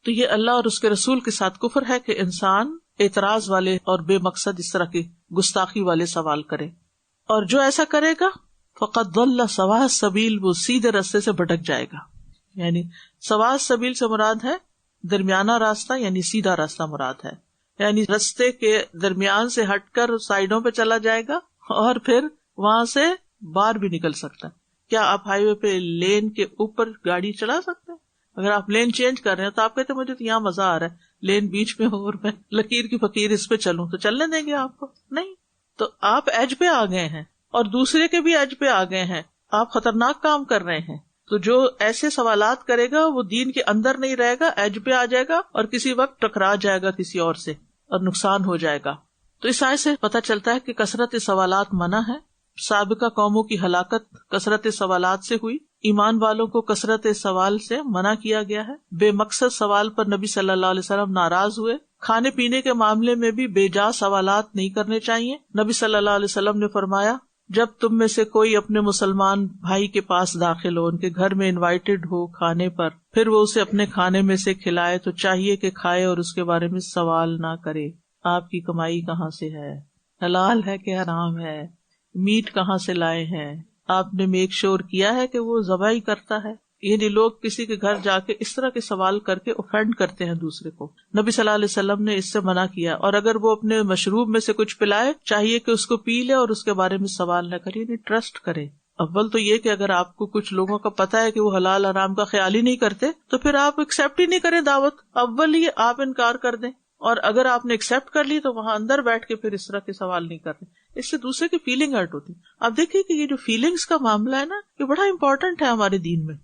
تو یہ اللہ اور اس کے رسول کے ساتھ کفر ہے کہ انسان اعتراض والے اور بے مقصد اس طرح کے گستاخی والے سوال کرے. اور جو ایسا کرے گا فقط ضل سواء السبیل، وہ سیدھے راستے سے بھٹک جائے گا. یعنی سواء السبیل سے مراد ہے درمیانہ راستہ، یعنی سیدھا راستہ مراد ہے. یعنی راستے کے درمیان سے ہٹ کر سائڈوں پہ چلا جائے گا اور پھر وہاں سے باہر بھی نکل سکتا ہے. کیا آپ ہائی وے پہ لین کے اوپر گاڑی چلا سکتے ہیں؟ اگر آپ لین چینج کر رہے ہیں تو آپ کہتے ہیں مجھے تو یہاں مزہ آ رہا ہے، لین بیچ میں ہو اور میں لکیر کی فقیر اس پہ چلوں، تو چلنے دیں گے آپ کو؟ نہیں. تو آپ ایج پہ آ گئے ہیں اور دوسرے کے بھی ایج پہ آ گئے ہیں، آپ خطرناک کام کر رہے ہیں. تو جو ایسے سوالات کرے گا وہ دین کے اندر نہیں رہے گا، ایج پہ آ جائے گا اور کسی وقت ٹکرا جائے گا کسی اور سے اور نقصان ہو جائے گا. تو اس آیت سے پتہ چلتا ہے کہ کثرت سوالات منع ہے. سابقہ قوموں کی ہلاکت کثرت سوالات سے ہوئی. ایمان والوں کو کثرت سوال سے منع کیا گیا ہے. بے مقصد سوال پر نبی صلی اللہ علیہ وسلم ناراض ہوئے. کھانے پینے کے معاملے میں بھی بے جا سوالات نہیں کرنے چاہیے. نبی صلی اللہ علیہ وسلم نے فرمایا جب تم میں سے کوئی اپنے مسلمان بھائی کے پاس داخل ہو، ان کے گھر میں انوائٹڈ ہو کھانے پر، پھر وہ اسے اپنے کھانے میں سے کھلائے تو چاہیے کہ کھائے اور اس کے بارے میں سوال نہ کرے. آپ کی کمائی کہاں سے ہے، حلال ہے کہ حرام ہے، میٹ کہاں سے لائے ہیں، آپ نے میک شور کیا ہے کہ وہ ذبح ہی کرتا ہے. یعنی لوگ کسی کے گھر جا کے اس طرح کے سوال کر کے اوفینڈ کرتے ہیں دوسرے کو. نبی صلی اللہ علیہ وسلم نے اس سے منع کیا. اور اگر وہ اپنے مشروب میں سے کچھ پلائے چاہیے کہ اس کو پی لے اور اس کے بارے میں سوال نہ کرے، یعنی ٹرسٹ کرے. اول تو یہ کہ اگر آپ کو کچھ لوگوں کا پتا ہے کہ وہ حلال حرام کا خیال ہی نہیں کرتے تو پھر آپ ایکسیپٹ ہی نہیں کریں دعوت، اول ہی آپ انکار کر دیں. اور اگر آپ نے ایکسیپٹ کر لی تو وہاں اندر بیٹھ کے پھر اس طرح کے سوال نہیں کرتے. اس سے دوسرے کی فیلنگ ہرٹ ہوتی. آپ دیکھیے کہ یہ جو فیلنگز کا معاملہ ہے نا، یہ بڑا امپورٹنٹ ہے ہمارے دین میں،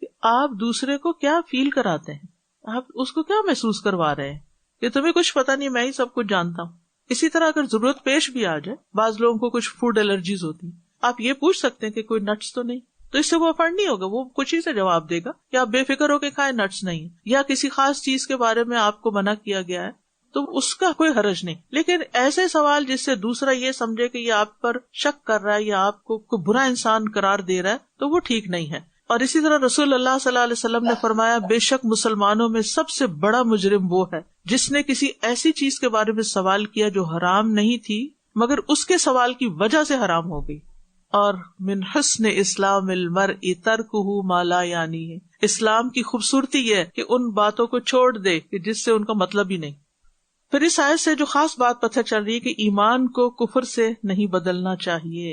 کہ آپ دوسرے کو کیا فیل کراتے ہیں، آپ اس کو کیا محسوس کروا رہے ہیں کہ تمہیں کچھ پتا نہیں، میں ہی سب کچھ جانتا ہوں. اسی طرح اگر ضرورت پیش بھی آ جائے، بعض لوگوں کو کچھ فوڈ الرجیز ہوتی ہیں، آپ یہ پوچھ سکتے ہیں کہ کوئی نٹس تو نہیں، تو اس سے وہ افرڈ نہیں ہوگا، وہ کچھ ہی سے جواب دے گا کہ آپ بے فکر ہو کے کھائیں نٹس نہیں، یا کسی خاص چیز کے بارے میں آپ کو منع کیا گیا ہے تو اس کا کوئی حرج نہیں. لیکن ایسے سوال جس سے دوسرا یہ سمجھے کہ یہ آپ پر شک کر رہا ہے یا آپ کو برا انسان قرار دے رہا ہے تو وہ ٹھیک نہیں ہے. اور اسی طرح رسول اللہ صلی اللہ علیہ وسلم نے فرمایا بے شک مسلمانوں میں سب سے بڑا مجرم وہ ہے جس نے کسی ایسی چیز کے بارے میں سوال کیا جو حرام نہیں تھی مگر اس کے سوال کی وجہ سے حرام ہو گئی. اور من حسن اسلام المرء ترکہ ما لا یعنی ہے، اسلام کی خوبصورتی یہ ہے کہ ان باتوں کو چھوڑ دے کہ جس سے ان کا مطلب ہی نہیں. پھر اس آیت سے جو خاص بات پتہ چل رہی ہے کہ ایمان کو کفر سے نہیں بدلنا چاہیے.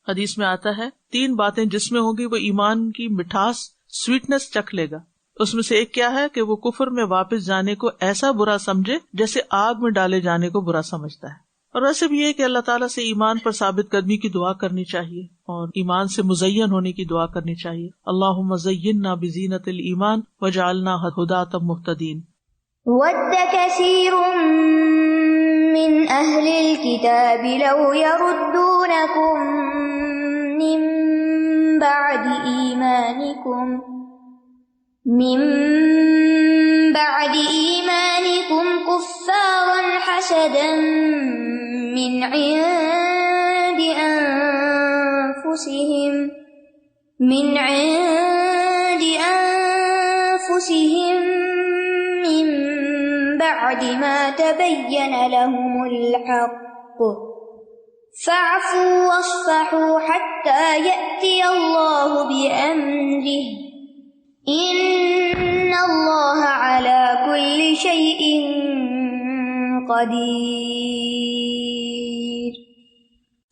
حدیث میں آتا ہے 3 باتیں جس میں ہوگی وہ ایمان کی مٹھاس، سویٹنس چکھ لے گا. اس میں سے ایک کیا ہے کہ وہ کفر میں واپس جانے کو ایسا برا سمجھے جیسے آگ میں ڈالے جانے کو برا سمجھتا ہے. اور ویسے بھی یہ کہ اللہ تعالیٰ سے ایمان پر ثابت قدمی کی دعا کرنی چاہیے اور ایمان سے مزین ہونے کی دعا کرنی چاہیے. اللہم زیننا بزینت الایمان وجعلنا ہداۃ مہتدین. وَدَّ كَثِيرٌ مِّنْ أَهْلِ الْكِتَابِ لَوْ يَرُدُّونَكُمْ مِّن بَعْدِ إِيمَانِكُمْ كُفَّارًا حَسَدًا مِّنْ عِندِ أَنفُسِهِم مِّن بَعْدِ مَا تَبَيَّنَ لَهُمُ الْحَقُّ فَاعْفُوا وَاصْفَحُوا حَتَّى يَأْتِيَ اللَّهُ بِأَمْرِهِ إِنَّ اللَّهَ عَلَى كُلِّ شَيْءٍ قَدِيرٌ.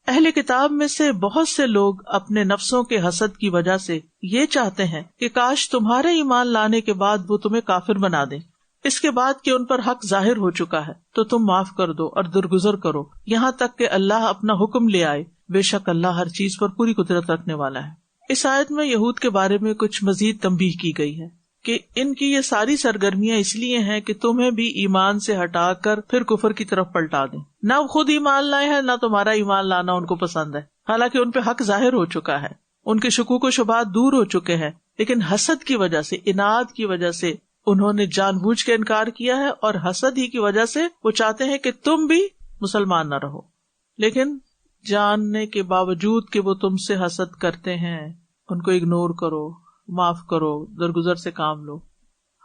اہل کتاب میں سے بہت سے لوگ اپنے نفسوں کے حسد کی وجہ سے یہ چاہتے ہیں کہ کاش تمہارے ایمان لانے کے بعد وہ تمہیں کافر بنا دیں، اس کے بعد کہ ان پر حق ظاہر ہو چکا ہے تو تم معاف کر دو اور درگزر کرو یہاں تک کہ اللہ اپنا حکم لے آئے. بے شک اللہ ہر چیز پر پوری قدرت رکھنے والا ہے. اس آیت میں یہود کے بارے میں کچھ مزید تنبیہ کی گئی ہے کہ ان کی یہ ساری سرگرمیاں اس لیے ہیں کہ تمہیں بھی ایمان سے ہٹا کر پھر کفر کی طرف پلٹا دیں. نہ خود ایمان لائے ہیں نہ تمہارا ایمان لانا ان کو پسند ہے، حالانکہ ان پہ حق ظاہر ہو چکا ہے، ان کے شکوک و شبہات دور ہو چکے ہیں، لیکن حسد کی وجہ سے، اناد کی وجہ سے انہوں نے جان بوجھ کے انکار کیا ہے اور حسد ہی کی وجہ سے وہ چاہتے ہیں کہ تم بھی مسلمان نہ رہو، لیکن جاننے کے باوجود کہ وہ تم سے حسد کرتے ہیں ان کو اگنور کرو، معاف کرو، درگزر سے کام لو۔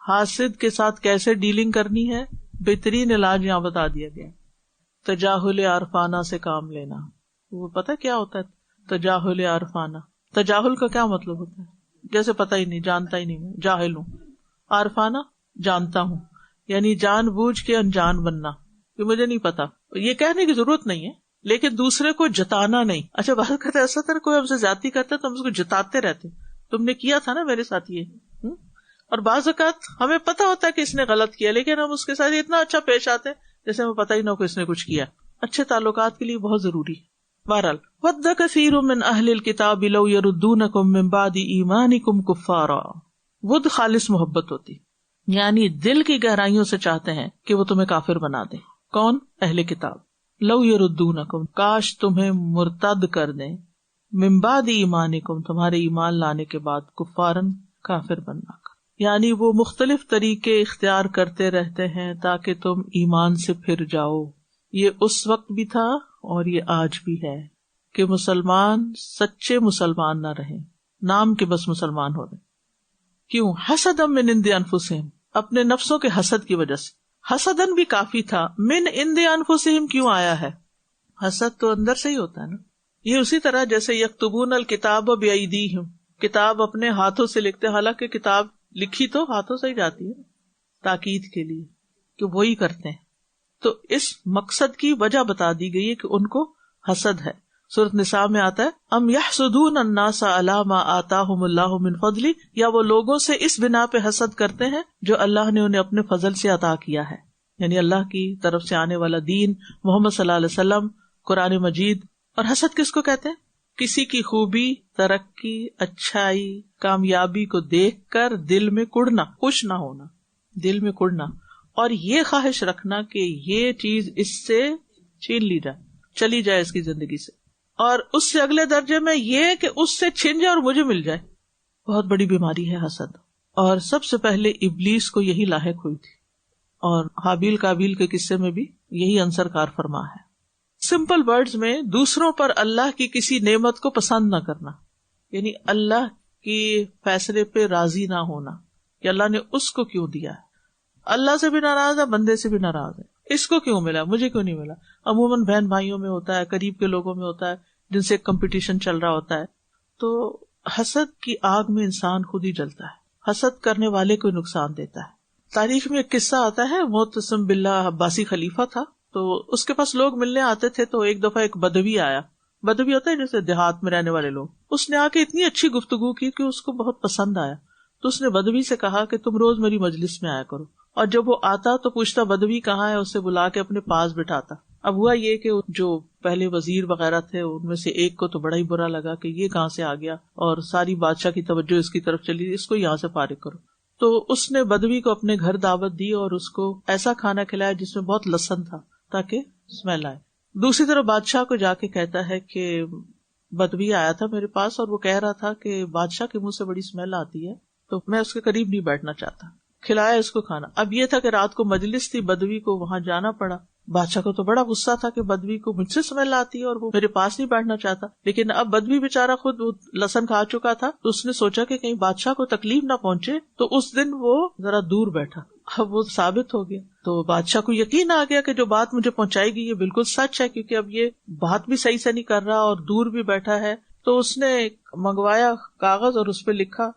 حاسد کے ساتھ کیسے ڈیلنگ کرنی ہے، بہترین علاج یہاں بتا دیا گیا، تجاہل عارفانہ سے کام لینا۔ وہ پتہ کیا ہوتا ہے تجاہل عارفانہ؟ تجاہل کا کیا مطلب ہوتا ہے؟ جیسے پتہ ہی نہیں، جانتا ہی نہیں، میں جاہل ہوں۔ عارفانہ جانتا ہوں، یعنی جان بوجھ کے انجان بننا کہ مجھے نہیں پتا۔ یہ کہنے کی ضرورت نہیں ہے لیکن دوسرے کو جتانا نہیں۔ اچھا بات کرتے ایسا طرح کوئی ہم سے زیادتی کرتا ہے تو ہم اس کو جتاتے رہتے، تم نے کیا تھا نا میرے ساتھ یہ۔ اور بعض اوقات ہمیں پتا ہوتا ہے کہ اس نے غلط کیا لیکن ہم اس کے ساتھ اتنا اچھا پیش آتے ہیں جیسے ہمیں پتا ہی نہ ہو کہ اس نے کچھ کیا۔ اچھے تعلقات کے لیے بہت ضروری ہے۔ بہرحال وَدَّ كَثِيرٌ مِّنْ أَهْلِ الْكِتَابِ لَوْ يَرُدُّونَكُم مِّن بَعْدِ إِيمَانِكُمْ كُفَّارًا۔ ود خالص محبت ہوتی، یعنی دل کی گہرائیوں سے چاہتے ہیں کہ وہ تمہیں کافر بنا دیں۔ کون؟ اہل کتاب۔ لو یردونکم، کاش تمہیں مرتد کر دیں، من بعد ایمانکم، تمہارے ایمان لانے کے بعد، کفارن، کافر بننا کر۔ یعنی وہ مختلف طریقے اختیار کرتے رہتے ہیں تاکہ تم ایمان سے پھر جاؤ۔ یہ اس وقت بھی تھا اور یہ آج بھی ہے کہ مسلمان سچے مسلمان نہ رہیں، نام کے بس مسلمان ہو رہے۔ کیوں؟ حسدا من عند انفسہم، اپنے نفسوں کے حسد کی وجہ سے۔ حسدن بھی کافی تھا، من عند انفسہم کیوں آیا ہے؟ حسد تو اندر سے ہی ہوتا ہے نا۔ یہ اسی طرح جیسے یکتبون الکتاب بایدیہم، کتاب اپنے ہاتھوں سے لکھتے، حالانکہ کتاب لکھی تو ہاتھوں سے ہی جاتی ہے تاکید کے لیے کہ وہی کرتے ہیں۔ تو اس مقصد کی وجہ بتا دی گئی ہے کہ ان کو حسد ہے۔ سورۃ نساء میں آتا ہے ام یحسدون الناس علی ما آتاہم اللہ من فضل، یا وہ لوگوں سے اس بنا پہ حسد کرتے ہیں جو اللہ نے انہیں اپنے فضل سے عطا کیا ہے، یعنی اللہ کی طرف سے آنے والا دین، محمد صلی اللہ علیہ وسلم، قرآن مجید۔ اور حسد کس کو کہتے ہیں؟ کسی کی خوبی، ترقی، اچھائی، کامیابی کو دیکھ کر دل میں کڑنا، خوش نہ ہونا، دل میں کڑنا، اور یہ خواہش رکھنا کہ یہ چیز اس سے چھین لی جائے، چلی جائے اس کی زندگی سے، اور اس سے اگلے درجے میں یہ کہ اس سے چھن جائے اور مجھے مل جائے۔ بہت بڑی بیماری ہے حسد، اور سب سے پہلے ابلیس کو یہی لاحق ہوئی تھی، اور حابیل کابیل کے قصے میں بھی یہی عنصر کار فرما ہے۔ سمپل ورڈز میں دوسروں پر اللہ کی کسی نعمت کو پسند نہ کرنا، یعنی اللہ کی فیصلے پہ راضی نہ ہونا کہ اللہ نے اس کو کیوں دیا ہے۔ اللہ سے بھی ناراض ہے، بندے سے بھی ناراض ہے، اس کو کیوں ملا، مجھے کیوں نہیں ملا۔ عموماً بہن بھائیوں میں ہوتا ہے، قریب کے لوگوں میں ہوتا ہے جن سے کمپٹیشن چل رہا ہوتا ہے۔ تو حسد کی آگ میں انسان خود ہی جلتا ہے، حسد کرنے والے کو نقصان دیتا ہے۔ تاریخ میں ایک قصہ آتا ہے، معتصم باللہ عباسی خلیفہ تھا، تو اس کے پاس لوگ ملنے آتے تھے، تو ایک دفعہ ایک بدوی آیا، بدوی ہوتا ہے جیسے دیہات میں رہنے والے لوگ، اس نے آ کے اتنی اچھی گفتگو کی کہ اس کو بہت پسند آیا۔ تو اس نے بدوی سے کہا کہ تم روز میری مجلس میں آیا کرو، اور جب وہ آتا تو پوچھتا بدوی کہاں ہے، اسے بلا کے اپنے پاس بٹھاتا۔ اب ہوا یہ کہ جو پہلے وزیر وغیرہ تھے ان میں سے ایک کو تو بڑا ہی برا لگا کہ یہ کہاں سے آ گیا، اور ساری بادشاہ کی توجہ اس کی طرف چلی، اس کو یہاں سے فارغ کرو۔ تو اس نے بدوی کو اپنے گھر دعوت دی اور اس کو ایسا کھانا کھلایا جس میں بہت لہسن تھا تاکہ اسمیل آئے۔ دوسری طرف بادشاہ کو جا کے کہتا ہے کہ بدوی آیا تھا میرے پاس اور وہ کہہ رہا تھا کہ بادشاہ کے منہ سے بڑی اسمیل آتی ہے، تو میں اس کے قریب نہیں بیٹھنا چاہتا۔ کھلایا اس کو کھانا۔ اب یہ تھا کہ رات کو مجلس تھی، بدوی کو وہاں جانا پڑا۔ بادشاہ کو تو بڑا غصہ تھا کہ بدوی کو مجھ سے اسمیل آتی ہے اور وہ میرے پاس نہیں بیٹھنا چاہتا، لیکن اب بدوی بیچارہ خود لہسن کھا چکا تھا، تو اس نے سوچا کہ کہیں بادشاہ کو تکلیف نہ پہنچے، تو اس دن وہ ذرا دور بیٹھا۔ اب وہ ثابت ہو گیا، تو بادشاہ کو یقین آ گیا کہ جو بات مجھے پہنچائی گئی یہ بالکل سچ ہے، کیونکہ اب یہ بات بھی صحیح سے نہیں کر رہا اور دور بھی بیٹھا ہے۔ تو اس نے منگوایا کاغذ اور اس پہ لکھا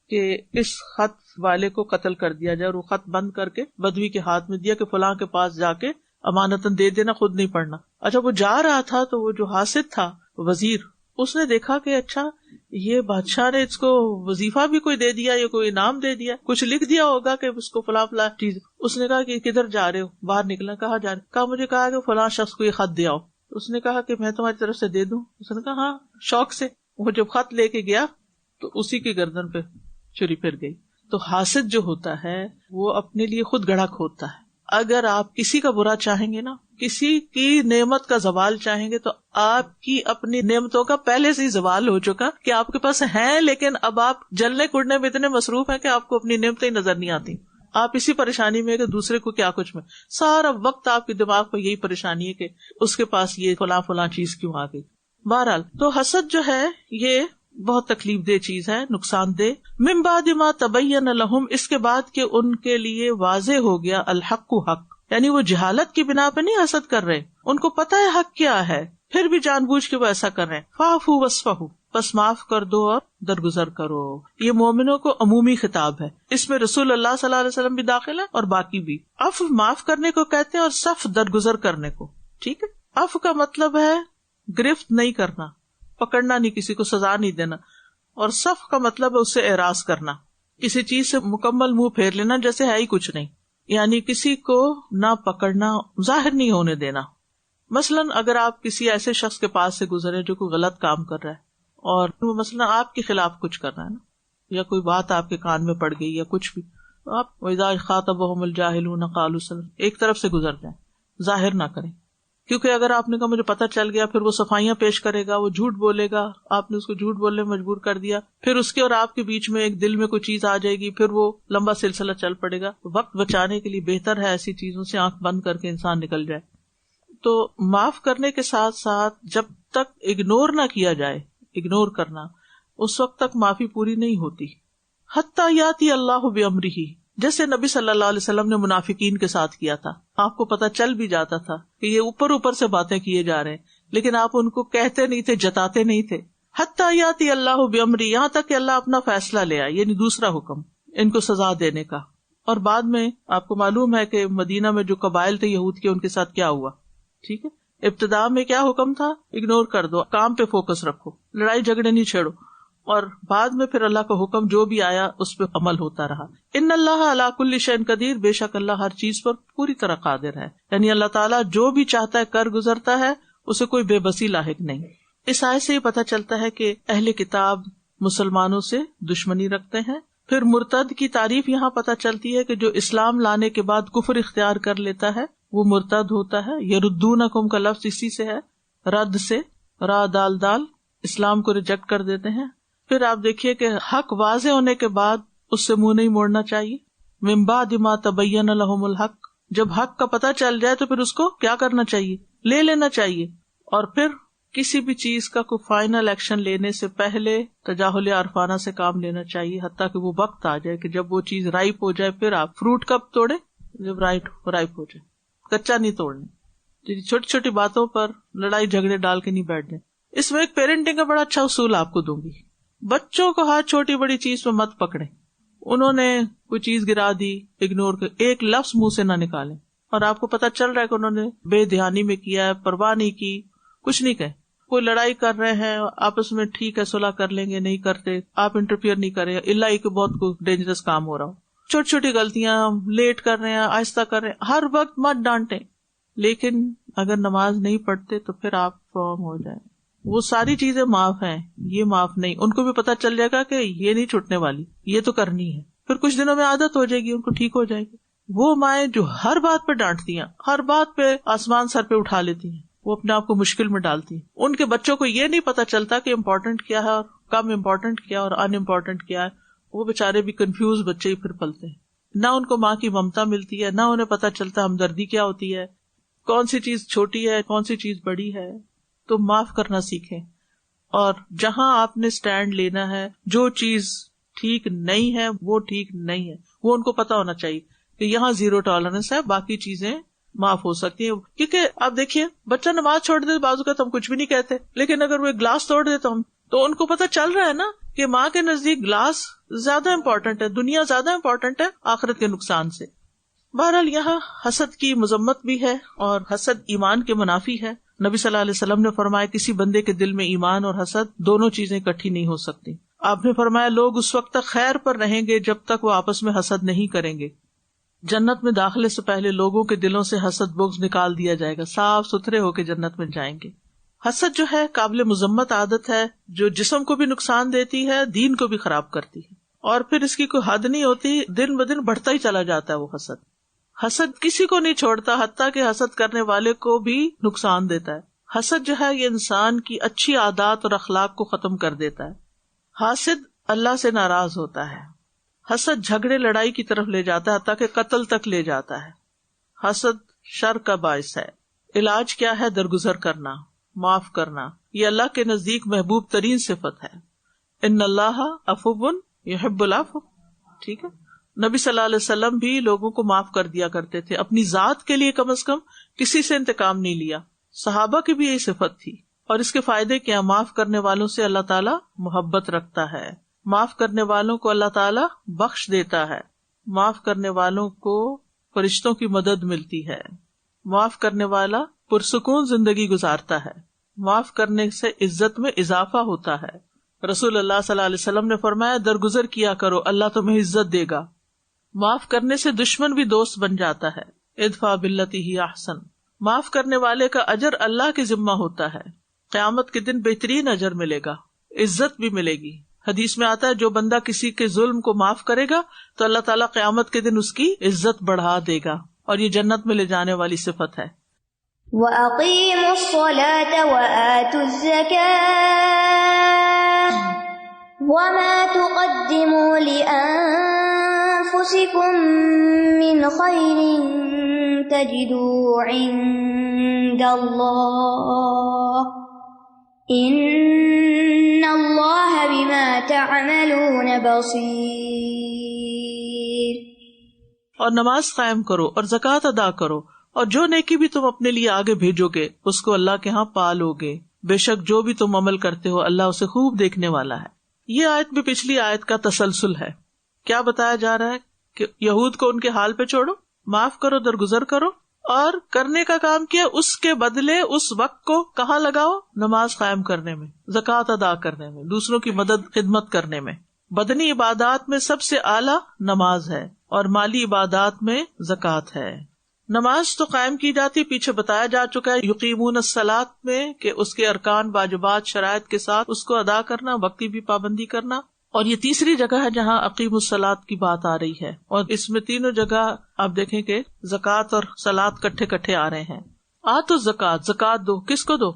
کہ اس خط والے کو قتل کر دیا جائے، اور وہ خط بند کر کے بدوی کے ہاتھ میں دیا کہ فلاں کے پاس جا کے امانتاً دے دینا، خود نہیں پڑھنا۔ اچھا وہ جا رہا تھا تو وہ جو حاسد تھا وزیر، اس نے دیکھا کہ اچھا یہ بادشاہ نے اس کو وظیفہ بھی کوئی دے دیا یا کوئی انعام دے دیا، کچھ لکھ دیا ہوگا کہ اس کو فلاں فلاں چیز۔ اس نے کہا کہ کدھر جا رہے ہو؟ باہر نکلا۔ کہاں جا رہے؟ کہا مجھے کہا کہ فلاں شخص کو یہ خط دے آؤ۔ اس نے کہا کہ میں تمہاری طرف سے دے دوں؟ اس نے کہا ہاں، شوق سے۔ وہ جب خط لے کے گیا تو اسی کی گردن پہ چھری پھر گئی۔ تو حاسد جو ہوتا ہے وہ اپنے لیے خود گڑھا کھودتا ہے۔ اگر آپ کسی کا برا چاہیں گے نا، کسی کی نعمت کا زوال چاہیں گے، تو آپ کی اپنی نعمتوں کا پہلے سے ہی زوال ہو چکا کہ آپ کے پاس ہیں، لیکن اب آپ جلنے کڑنے میں اتنے مصروف ہیں کہ آپ کو اپنی نعمتیں نظر نہیں آتی۔ آپ اسی پریشانی میں کہ دوسرے کو کیا کچھ میں، سارا وقت آپ کے دماغ میں یہی پریشانی ہے کہ اس کے پاس یہ فلاں چیز کیوں آ گئی. بہرحال تو حسد جو ہے یہ بہت تکلیف دہ چیز ہے، نقصان دہ. من بعد ما تبین لہم، اس کے بعد کہ ان کے لیے واضح ہو گیا الحق حق، یعنی وہ جہالت کی بنا پہ نہیں حسد کر رہے، ان کو پتہ ہے حق کیا ہے، پھر بھی جان بوجھ کے وہ ایسا کر رہے ہیں. فاعفوا واصفحوا، بس معاف کر دو اور درگزر کرو. یہ مومنوں کو عمومی خطاب ہے، اس میں رسول اللہ صلی اللہ علیہ وسلم بھی داخل ہے اور باقی بھی. عفو معاف کرنے کو کہتے ہیں اور صف درگزر کرنے کو. ٹھیک ہے، عفو کا مطلب ہے گرفت نہیں کرنا، پکڑنا نہیں، کسی کو سزا نہیں دینا، اور صف کا مطلب ہے اس سے اعراض کرنا، کسی چیز سے مکمل منہ پھیر لینا جیسے ہے ہی کچھ نہیں، یعنی کسی کو نہ پکڑنا، ظاہر نہیں ہونے دینا. مثلاً اگر آپ کسی ایسے شخص کے پاس سے گزرے جو کوئی غلط کام کر رہا ہے اور وہ مثلاً آپ کے خلاف کچھ کر رہا ہے نا، یا کوئی بات آپ کے کان میں پڑ گئی یا کچھ بھی، تو آپ وَإِذَا خَاطَبَهُمُ الْجَاهِلُونَ قَالُوا سَلَامًا ایک طرف سے گزر جائیں، ظاہر نہ کریں. کیونکہ اگر آپ نے کہا مجھے پتہ چل گیا، پھر وہ صفائیاں پیش کرے گا، وہ جھوٹ بولے گا، آپ نے اس کو جھوٹ بولنے میں مجبور کر دیا، پھر اس کے اور آپ کے بیچ میں ایک دل میں کوئی چیز آ جائے گی، پھر وہ لمبا سلسلہ چل پڑے گا. وقت بچانے کے لیے بہتر ہے ایسی چیزوں سے آنکھ بند کر کے انسان نکل جائے. تو معاف کرنے کے ساتھ ساتھ جب تک اگنور نہ کیا جائے، اگنور کرنا، اس وقت تک معافی پوری نہیں ہوتی. حتیٰ یاتی اللہ بامرہ، جیسے نبی صلی اللہ علیہ وسلم نے منافقین کے ساتھ کیا تھا. آپ کو پتہ چل بھی جاتا تھا کہ یہ اوپر سے باتیں کیے جا رہے ہیں، لیکن آپ ان کو کہتے نہیں تھے، جتاتے نہیں تھے. حتیٰ یاتی اللہ بامرہ، یہاں تک کہ اللہ اپنا فیصلہ لے آئے، یعنی دوسرا حکم ان کو سزا دینے کا. اور بعد میں آپ کو معلوم ہے کہ مدینہ میں جو قبائل تھے یہود کے، ان کے ساتھ کیا ہوا. ٹھیک ہے، ابتدا میں کیا حکم تھا؟ اگنور کر دو، کام پہ فوکس رکھو، لڑائی جھگڑے نہیں چھیڑو. اور بعد میں پھر اللہ کا حکم جو بھی آیا اس پہ عمل ہوتا رہا. ان اللہ علی کل شیء قدیر، بے شک اللہ ہر چیز پر پوری طرح قادر ہے. یعنی اللہ تعالیٰ جو بھی چاہتا ہے کر گزرتا ہے، اسے کوئی بے بسی لاحق نہیں. اس آیت سے یہ پتہ چلتا ہے کہ اہل کتاب مسلمانوں سے دشمنی رکھتے ہیں. پھر مرتد کی تعریف یہاں پتہ چلتی ہے کہ جو اسلام لانے کے بعد کفر اختیار کر لیتا ہے وہ مرتد ہوتا ہے. یردونکم کا لفظ اسی سے ہے، رد سے، را دال دال، اسلام کو ریجیکٹ کر دیتے ہیں. پھر آپ دیکھیے کہ حق واضح ہونے کے بعد اس سے منہ نہیں موڑنا چاہیے. من بعد ما تبین لہم الحق، جب حق کا پتہ چل جائے تو پھر اس کو کیا کرنا چاہیے؟ لے لینا چاہیے. اور پھر کسی بھی چیز کا کوئی فائنل ایکشن لینے سے پہلے تجاہل عارفانہ سے کام لینا چاہیے، حتیٰ کہ وہ وقت آ جائے کہ جب وہ چیز رائپ ہو جائے. پھر آپ فروٹ کب توڑے؟ جب رائپ ہو جائے، کچا نہیں توڑنا. چھوٹی چھوٹی باتوں پر لڑائی جھگڑے ڈال کے نہیں بیٹھ جائیں. اس میں ایک پیرنٹنگ کا بڑا اچھا اصول آپ کو دوں گی. بچوں کو ہاتھ چھوٹی بڑی چیز پہ مت پکڑیں. انہوں نے کوئی چیز گرا دی، اگنور کر، ایک لفظ منہ سے نہ نکالیں. اور آپ کو پتہ چل رہا ہے کہ انہوں نے بے دھیانی میں کیا ہے، پرواہ نہیں کی، کچھ نہیں کہے. کوئی لڑائی کر رہے ہیں آپس میں، ٹھیک ہے صلح کر لیں گے، نہیں کرتے آپ انٹرفیئر نہیں کریں، الا ہی کہ بہت کوئی ڈینجرس کام ہو رہا ہو. چھوٹی چھوٹی غلطیاں، لیٹ کر رہے ہیں، آہستہ کر رہے ہیں، ہر وقت مت ڈانٹیں. لیکن اگر نماز نہیں پڑھتے تو پھر آپ فارم ہو جائیں. وہ ساری چیزیں معاف ہیں، یہ معاف نہیں. ان کو بھی پتہ چل جائے گا کہ یہ نہیں چھوٹنے والی، یہ تو کرنی ہے. پھر کچھ دنوں میں عادت ہو جائے گی، ان کو ٹھیک ہو جائے گی. وہ مائیں جو ہر بات پہ ڈانٹتی ہیں، ہر بات پہ آسمان سر پہ اٹھا لیتی ہیں، وہ اپنے آپ کو مشکل میں ڈالتی ہیں. ان کے بچوں کو یہ نہیں پتہ چلتا کہ امپورٹنٹ کیا ہے اور کم امپورٹنٹ کیا اور ان امپورٹنٹ کیا ہے. وہ بےچارے بھی کنفیوز بچے ہی پھر پلتے ہیں. نہ ان کو ماں کی ممتا ملتی ہے، نہ انہیں پتہ چلتا ہمدردی کیا ہوتی ہے، کون سی چیز چھوٹی ہے، کون سی چیز بڑی ہے. تو معاف کرنا سیکھیں. اور جہاں آپ نے سٹینڈ لینا ہے، جو چیز ٹھیک نہیں ہے وہ ٹھیک نہیں ہے، وہ ان کو پتا ہونا چاہیے کہ یہاں زیرو ٹالرنس ہے، باقی چیزیں معاف ہو سکتی ہیں. کیونکہ آپ دیکھیے بچہ نماز چھوڑ دے بازو کا تو ہم کچھ بھی نہیں کہتے، لیکن اگر وہ ایک گلاس توڑ دے تو ان کو پتا چل رہا ہے نا کہ ماں کے نزدیک گلاس زیادہ امپورٹنٹ ہے، دنیا زیادہ امپورٹنٹ ہے آخرت کے نقصان سے. بہرحال یہاں حسد کی مذمت بھی ہے اور حسد ایمان کے منافی ہے. نبی صلی اللہ علیہ وسلم نے فرمایا کسی بندے کے دل میں ایمان اور حسد دونوں چیزیں اکٹھی نہیں ہو سکتی. آپ نے فرمایا لوگ اس وقت تک خیر پر رہیں گے جب تک وہ آپس میں حسد نہیں کریں گے. جنت میں داخلے سے پہلے لوگوں کے دلوں سے حسد بغض نکال دیا جائے گا، صاف ستھرے ہو کے جنت میں جائیں گے. حسد جو ہے قابل مذمت عادت ہے جو جسم کو بھی نقصان دیتی ہے، دین کو بھی خراب کرتی ہے، اور پھر اس کی کوئی حد نہیں ہوتی، دن بدن بڑھتا ہی چلا جاتا ہے وہ حسد. حسد کسی کو نہیں چھوڑتا، حتیٰ کہ حسد کرنے والے کو بھی نقصان دیتا ہے. حسد جو ہے یہ انسان کی اچھی عادات اور اخلاق کو ختم کر دیتا ہے. حاسد اللہ سے ناراض ہوتا ہے. حسد جھگڑے لڑائی کی طرف لے جاتا ہے، حتیٰ کہ قتل تک لے جاتا ہے. حسد شر کا باعث ہے. علاج کیا ہے؟ درگزر کرنا، معاف کرنا. یہ اللہ کے نزدیک محبوب ترین صفت ہے. ان اللہ عفو یحب العفو. ٹھیک ہے. نبی صلی اللہ علیہ وسلم بھی لوگوں کو معاف کر دیا کرتے تھے، اپنی ذات کے لیے کم از کم کسی سے انتقام نہیں لیا. صحابہ کی بھی یہی صفت تھی. اور اس کے فائدے کیا؟ معاف کرنے والوں سے اللہ تعالیٰ محبت رکھتا ہے، معاف کرنے والوں کو اللہ تعالیٰ بخش دیتا ہے، معاف کرنے والوں کو فرشتوں کی مدد ملتی ہے، معاف کرنے والا پرسکون زندگی گزارتا ہے، معاف کرنے سے عزت میں اضافہ ہوتا ہے. رسول اللہ صلی اللہ علیہ وسلم نے فرمایا درگزر کیا کرو، اللہ تمہیں عزت دے گا. معاف کرنے سے دشمن بھی دوست بن جاتا ہے. ادفع باللتی ہی احسن. معاف کرنے والے کا اجر اللہ کے ذمہ ہوتا ہے. قیامت کے دن بہترین اجر ملے گا، عزت بھی ملے گی. حدیث میں آتا ہے جو بندہ کسی کے ظلم کو معاف کرے گا تو اللہ تعالیٰ قیامت کے دن اس کی عزت بڑھا دے گا، اور یہ جنت میں لے جانے والی صفت ہے. وَأَقِيمُوا الصَّلَاةَ وَآتُوا الزَّكَاةَ وَمَا تُقَدِّمُوا لِأَنفُسِكُم مِّنْ خَيْرٍ تَجِدُوهُ عِندَ اللَّهِ إِنَّ اللَّهَ بِمَا تَعْمَلُونَ بَصِيرٌ. اور نماز قائم کرو اور زکوٰۃ ادا کرو، اور جو نیکی بھی تم اپنے لیے آگے بھیجو گے اس کو اللہ کے ہاں پالو گے. بے شک جو بھی تم عمل کرتے ہو اللہ اسے خوب دیکھنے والا ہے. یہ آیت بھی پچھلی آیت کا تسلسل ہے. کیا بتایا جا رہا ہے؟ کہ یہود کو ان کے حال پہ چھوڑو، معاف کرو، درگزر کرو، اور کرنے کا کام کیا اس کے بدلے اس وقت کو کہاں لگاؤ؟ نماز قائم کرنے میں، زکوٰۃ ادا کرنے میں، دوسروں کی مدد خدمت کرنے میں. بدنی عبادات میں سب سے اعلیٰ نماز ہے اور مالی عبادات میں زکوٰۃ ہے. نماز تو قائم کی جاتی، پیچھے بتایا جا چکا ہے یقیمون الصلاۃ میں کہ اس کے ارکان واجبات شرائط کے ساتھ اس کو ادا کرنا، وقت کی بھی پابندی کرنا. اور یہ تیسری جگہ ہے جہاں اقیم الصلاۃ کی بات آ رہی ہے، اور اس میں تینوں جگہ آپ دیکھیں کہ زکوٰۃ اور صلاۃ کٹھے آ رہے ہیں. آتو زکوٰۃ، زکوٰۃ دو، کس کو دو؟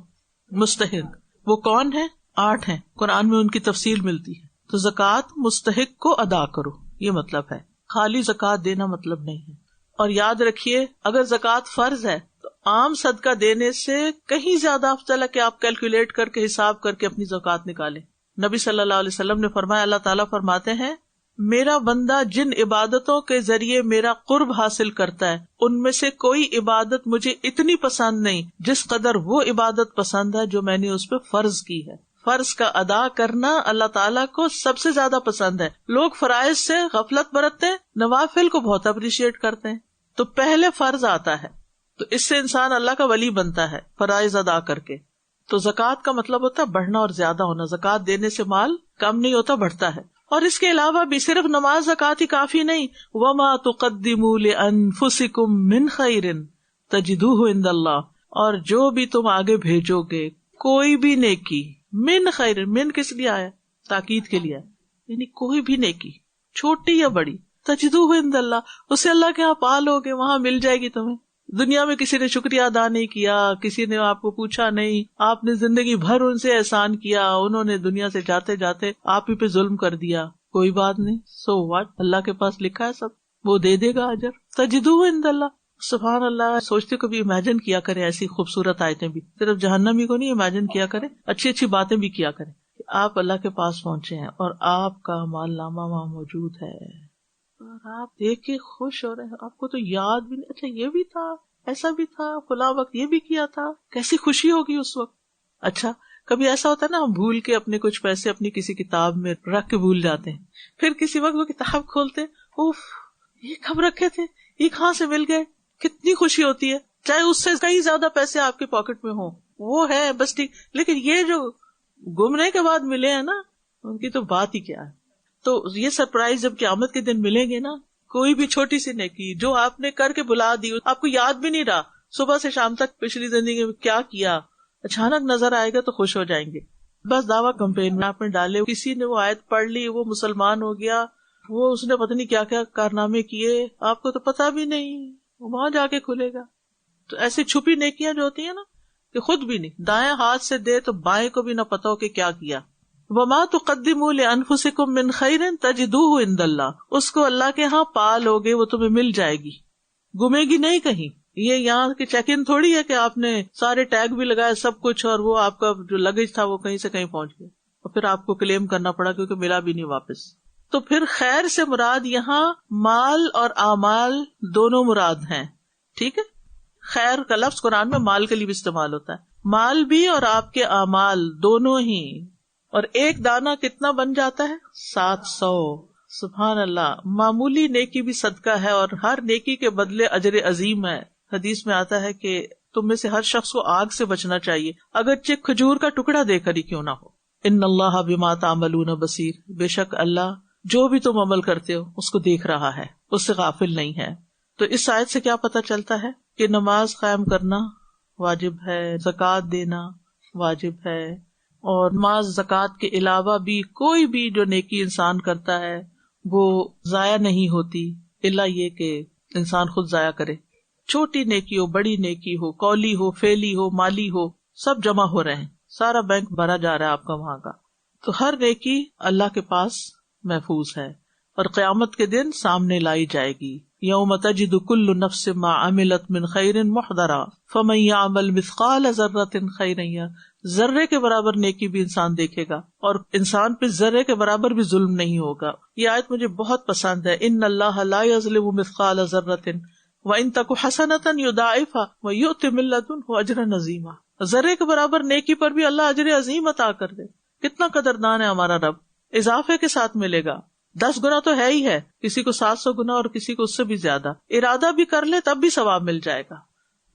مستحق. وہ کون ہے؟ 8 ہیں، قرآن میں ان کی تفصیل ملتی ہے. تو زکوٰۃ مستحق کو ادا کرو، یہ مطلب ہے، خالی زکوٰۃ دینا مطلب نہیں ہے. اور یاد رکھیے اگر زکوٰۃ فرض ہے تو عام صدقہ دینے سے کہیں زیادہ افضل ہے کہ آپ کیلکولیٹ کر کے حساب کر کے اپنی زکوٰۃ نکالیں. نبی صلی اللہ علیہ وسلم نے فرمایا، اللہ تعالیٰ فرماتے ہیں میرا بندہ جن عبادتوں کے ذریعے میرا قرب حاصل کرتا ہے ان میں سے کوئی عبادت مجھے اتنی پسند نہیں جس قدر وہ عبادت پسند ہے جو میں نے اس پہ فرض کی ہے. فرض کا ادا کرنا اللہ تعالیٰ کو سب سے زیادہ پسند ہے. لوگ فرائض سے غفلت برتتے ہیں، نوافل کو بہت اپریشیٹ کرتے ہیں. تو پہلے فرض آتا ہے تو اس سے انسان اللہ کا ولی بنتا ہے فرائض ادا کر کے. تو زکوٰۃ کا مطلب ہوتا ہے بڑھنا اور زیادہ ہونا. زکوٰۃ دینے سے مال کم نہیں ہوتا، بڑھتا ہے. اور اس کے علاوہ بھی صرف نماز زکوٰۃ ہی کافی نہیں. وَمَا تُقَدِّمُوا لِأَنفُسِكُم مِّنْ خَيْرٍ تَجِدُوهُ عِندَ اللَّهِ. اور جو بھی تم آگے بھیجو گے کوئی بھی نیکی، من خیر، من کس لیے آیا؟ تاکید کے لیے، یعنی کوئی بھی نیکی چھوٹی یا بڑی، تجدوہ عند اللہ، اسے اللہ کے یہاں پالو گے، وہاں مل جائے گی تمہیں. دنیا میں کسی نے شکریہ ادا نہیں کیا، کسی نے آپ کو پوچھا نہیں، آپ نے زندگی بھر ان سے احسان کیا، انہوں نے دنیا سے جاتے جاتے آپ ہی پہ ظلم کر دیا، کوئی بات نہیں، سو واٹ، اللہ کے پاس لکھا ہے سب، وہ دے دے گا اجر. تجدوہ عند اللہ. سبحان اللہ. سوچتے کبھی امیجن کیا کریں ایسی خوبصورت آیتیں بھی، صرف جہنمی کو نہیں، امیجن کیا کریں، اچھی اچھی باتیں بھی کیا کریں. آپ اللہ کے پاس پہنچے ہیں اور آپ کا مال نامہ وہاں موجود ہے اور آپ دیکھ کے خوش ہو رہے ہیں. آپ کو تو یاد بھی نہیں، اچھا یہ بھی تھا، ایسا بھی تھا، فلاں وقت یہ بھی کیا تھا. کیسی خوشی ہوگی اس وقت. اچھا کبھی ایسا ہوتا ہے نا، ہم بھول کے اپنے کچھ پیسے اپنی کسی کتاب میں رکھ کے بھول جاتے ہیں، پھر کسی وقت وہ کتاب کھولتے، اوف یہ کب رکھے تھے، یہ کہاں سے مل گئے. کتنی خوشی ہوتی ہے، چاہے اس سے کئی زیادہ پیسے آپ کے پاکٹ میں ہوں، وہ ہے بس ٹھیک، لیکن یہ جو گمنے کے بعد ملے ہیں نا، ان کی تو بات ہی کیا ہے. تو یہ سرپرائز جب قیامت کے دن ملیں گے نا، کوئی بھی چھوٹی سی نیکی جو آپ نے کر کے بھلا دی، آپ کو یاد بھی نہیں رہا صبح سے شام تک پچھلی زندگی میں کیا کیا، اچانک نظر آئے گا تو خوش ہو جائیں گے. بس دعویٰ کمپین میں آپ نے ڈالے، کسی نے وہ آیت پڑھ لی، وہ مسلمان ہو گیا، وہ اس نے پتہ نہیں کیا کیا کارنامے کیے، آپ کو تو پتا بھی نہیں، وہاں جا کے کھلے گا. تو ایسی چھپی نیکیاں جو ہوتی ہیں نا کہ خود بھی نہیں، دائیں ہاتھ سے دے تو بائیں کو بھی نہ پتا ہو کہ کیا کیا. وما تقدموا لانفسکم من خیر تجدوہ عند اللہ، اس کو اللہ کے ہاں پا لوگے، وہ تمہیں مل جائے گی، گمے گی نہیں کہیں. یہ یہاں کی چیک ان تھوڑی ہے کہ آپ نے سارے ٹیگ بھی لگائے سب کچھ اور وہ آپ کا جو لگیج تھا وہ کہیں سے کہیں پہنچ گیا اور پھر آپ کو کلیم کرنا پڑا کیونکہ ملا بھی نہیں واپس. تو پھر خیر سے مراد یہاں مال اور اعمال دونوں مراد ہیں. ٹھیک ہے، خیر کا لفظ قرآن میں مال کے لیے بھی استعمال ہوتا ہے، مال بھی اور آپ کے اعمال دونوں ہی. اور ایک دانہ کتنا بن جاتا ہے؟ 700. سبحان اللہ. معمولی نیکی بھی صدقہ ہے اور ہر نیکی کے بدلے اجر عظیم ہے. حدیث میں آتا ہے کہ تم میں سے ہر شخص کو آگ سے بچنا چاہیے اگرچہ کھجور کا ٹکڑا دے کر ہی کیوں نہ ہو. ان اللہ بما تعملون بصیر، بے شک اللہ جو بھی تم عمل کرتے ہو اس کو دیکھ رہا ہے، اس سے غافل نہیں ہے. تو اس آیت سے کیا پتہ چلتا ہے کہ نماز قائم کرنا واجب ہے، زکوٰۃ دینا واجب ہے، اور نماز زکوٰۃ کے علاوہ بھی کوئی بھی جو نیکی انسان کرتا ہے وہ ضائع نہیں ہوتی الا یہ کہ انسان خود ضائع کرے. چھوٹی نیکی ہو، بڑی نیکی ہو، قولی ہو، فعلی ہو، مالی ہو، سب جمع ہو رہے ہیں، سارا بینک بھرا جا رہا ہے آپ کا وہاں کا. تو ہر نیکی اللہ کے پاس محفوظ ہے اور قیامت کے دن سامنے لائی جائے گی. یوم تجد کل نفس ما عملت من خیر محضرا فمن یعمل مثقال ذرۃ خیرا یرہ. ذرے کے برابر نیکی بھی انسان دیکھے گا اور انسان پہ ذرے کے برابر بھی ظلم نہیں ہوگا. یہ آیت مجھے بہت پسند ہے. ان اللہ لا یظلم مثقال ذرۃ وَإِن تَكُ حَسَنَةً يُضَاعِفْهَا وَيُؤْتِ مِن لَّدُنْهُ أَجْرًا عَظِيمًا. ذرے کے برابر نیکی پر بھی اللہ اجر عظیم عطا کر دے. کتنا قدردان ہے ہمارا رب، اضافے کے ساتھ ملے گا. 10 گنا تو ہے ہی ہے، کسی کو 700 گنا اور کسی کو اس سے بھی زیادہ. ارادہ بھی کر لے تب بھی ثواب مل جائے گا.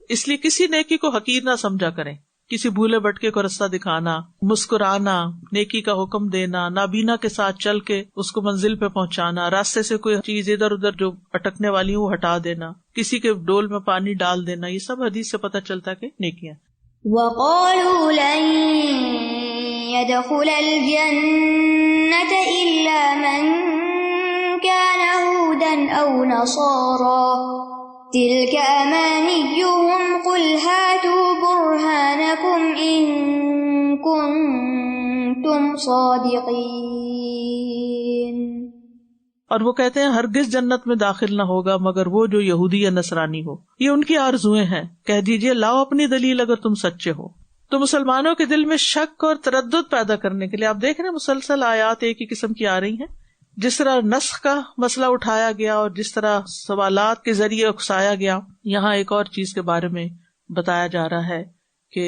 اس لیے کسی نیکی کو حقیر نہ سمجھا کریں. کسی بھولے بھٹکے کو رستہ دکھانا، مسکرانا، نیکی کا حکم دینا، نابینا کے ساتھ چل کے اس کو منزل پہ پہنچانا، راستے سے کوئی چیز ادھر ادھر جو اٹکنے والی وہ ہٹا دینا، کسی کے ڈول میں پانی ڈال دینا، یہ سب حدیث سے پتہ چلتا ہے کہ نیکیاں. وَقَالُوا لَن يَدْخُلَ الْجَنَّةَ إِلَّا مَن كَانَ هُودًا أَوْ نَصَارَىٰ تِلْكَ أَمَانِيُّهُمْ قُلْ هَاتُوا بُرْهَانَكُمْ إِن كُنتُمْ صَادِقِينَ. اور وہ کہتے ہیں ہرگز جنت میں داخل نہ ہوگا مگر وہ جو یہودی یا نصرانی ہو. یہ ان کی آرزویں ہیں. کہہ دیجئے لاؤ اپنی دلیل اگر تم سچے ہو. تو مسلمانوں کے دل میں شک اور تردد پیدا کرنے کے لیے آپ دیکھ رہے ہیں مسلسل آیات ایک ہی قسم کی آ رہی ہیں. جس طرح نسخ کا مسئلہ اٹھایا گیا اور جس طرح سوالات کے ذریعے اکسایا گیا، یہاں ایک اور چیز کے بارے میں بتایا جا رہا ہے کہ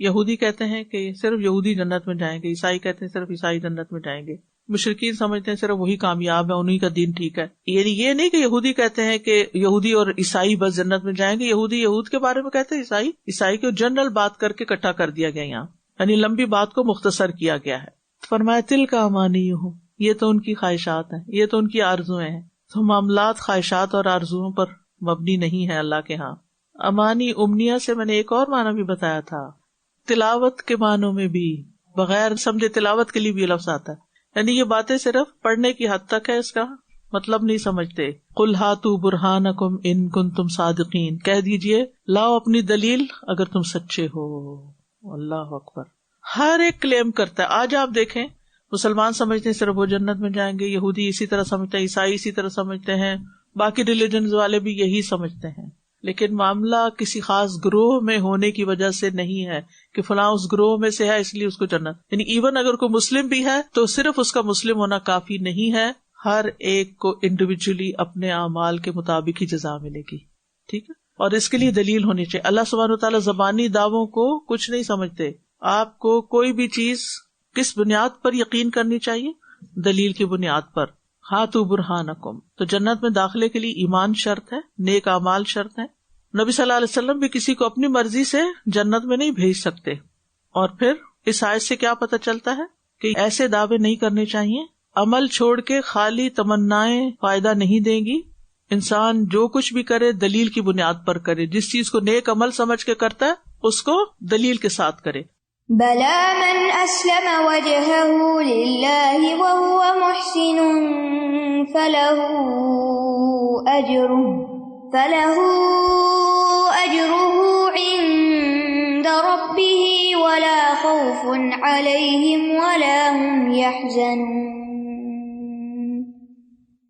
یہودی کہتے ہیں کہ صرف یہودی جنت میں جائیں گے، عیسائی کہتے ہیں صرف عیسائی جنت میں جائیں گے، مشرکین سمجھتے ہیں صرف وہی کامیاب ہے، انہی کا دین ٹھیک ہے. یعنی یہ نہیں کہ یہودی کہتے ہیں کہ یہودی اور عیسائی بس جنت میں جائیں گے. یہودی یہود کے بارے میں کہتے ہیں، عیسائی کو جنرل بات کر کے اکٹھا کر دیا گیا یہاں، یعنی لمبی بات کو مختصر کیا گیا ہے. فرمایا تلک امانیہم، یہ تو ان کی خواہشات ہیں، یہ تو ان کی آرزویں ہیں. تو معاملات خواہشات اور آرزوؤں پر مبنی نہیں ہے اللہ کے ہاں. امانی امنیہ سے میں نے ایک اور معنی بھی بتایا تھا، تلاوت کے معنوں میں بھی بغیر سمجھے تلاوت کے لیے بھی لفظ آتا ہے، یعنی یہ باتیں صرف پڑھنے کی حد تک ہے، اس کا مطلب نہیں سمجھتے. قل ہاتوا برہانکم ان کنتم صادقین، کہہ دیجئے لاؤ اپنی دلیل اگر تم سچے ہو. اللہ اکبر. ہر ایک کلیم کرتا ہے. آج آپ دیکھیں مسلمان سمجھتے ہیں صرف وہ جنت میں جائیں گے، یہودی اسی طرح سمجھتے ہیں، عیسائی اسی طرح سمجھتے ہیں، باقی ریلیجنز والے بھی یہی سمجھتے ہیں. لیکن معاملہ کسی خاص گروہ میں ہونے کی وجہ سے نہیں ہے کہ فلاں اس گروہ میں سے ہے اس لیے اس کو جنت، یعنی ایون اگر کوئی مسلم بھی ہے تو صرف اس کا مسلم ہونا کافی نہیں ہے. ہر ایک کو انڈیویجلی اپنے اعمال کے مطابق ہی جزا ملے گی. ٹھیک ہے، اور اس کے لیے دلیل ہونی چاہیے. اللہ سبحانہ وتعالیٰ زبانی دعووں کو کچھ نہیں سمجھتے. آپ کو کوئی بھی چیز کس بنیاد پر یقین کرنی چاہیے؟ دلیل کی بنیاد پر. ہاتوا برہانکم. تو جنت میں داخلے کے لیے ایمان شرط ہے، نیک اعمال شرط ہے. نبی صلی اللہ علیہ وسلم بھی کسی کو اپنی مرضی سے جنت میں نہیں بھیج سکتے. اور پھر اس آیت سے کیا پتہ چلتا ہے کہ ایسے دعوے نہیں کرنے چاہیے. عمل چھوڑ کے خالی تمنائیں فائدہ نہیں دیں گی. انسان جو کچھ بھی کرے دلیل کی بنیاد پر کرے. جس چیز کو نیک عمل سمجھ کے کرتا ہے اس کو دلیل کے ساتھ کرے. بَلَىٰ مَنْ أَسْلَمَ وَجْهَهُ لِلَّهِ وَهُوَ مُحْسِنٌ فَلَهُ أَجْرُهُ عِندَ رَبِّهِ وَلَا خَوْفٌ خوف عليهم ولا هم يحزنون.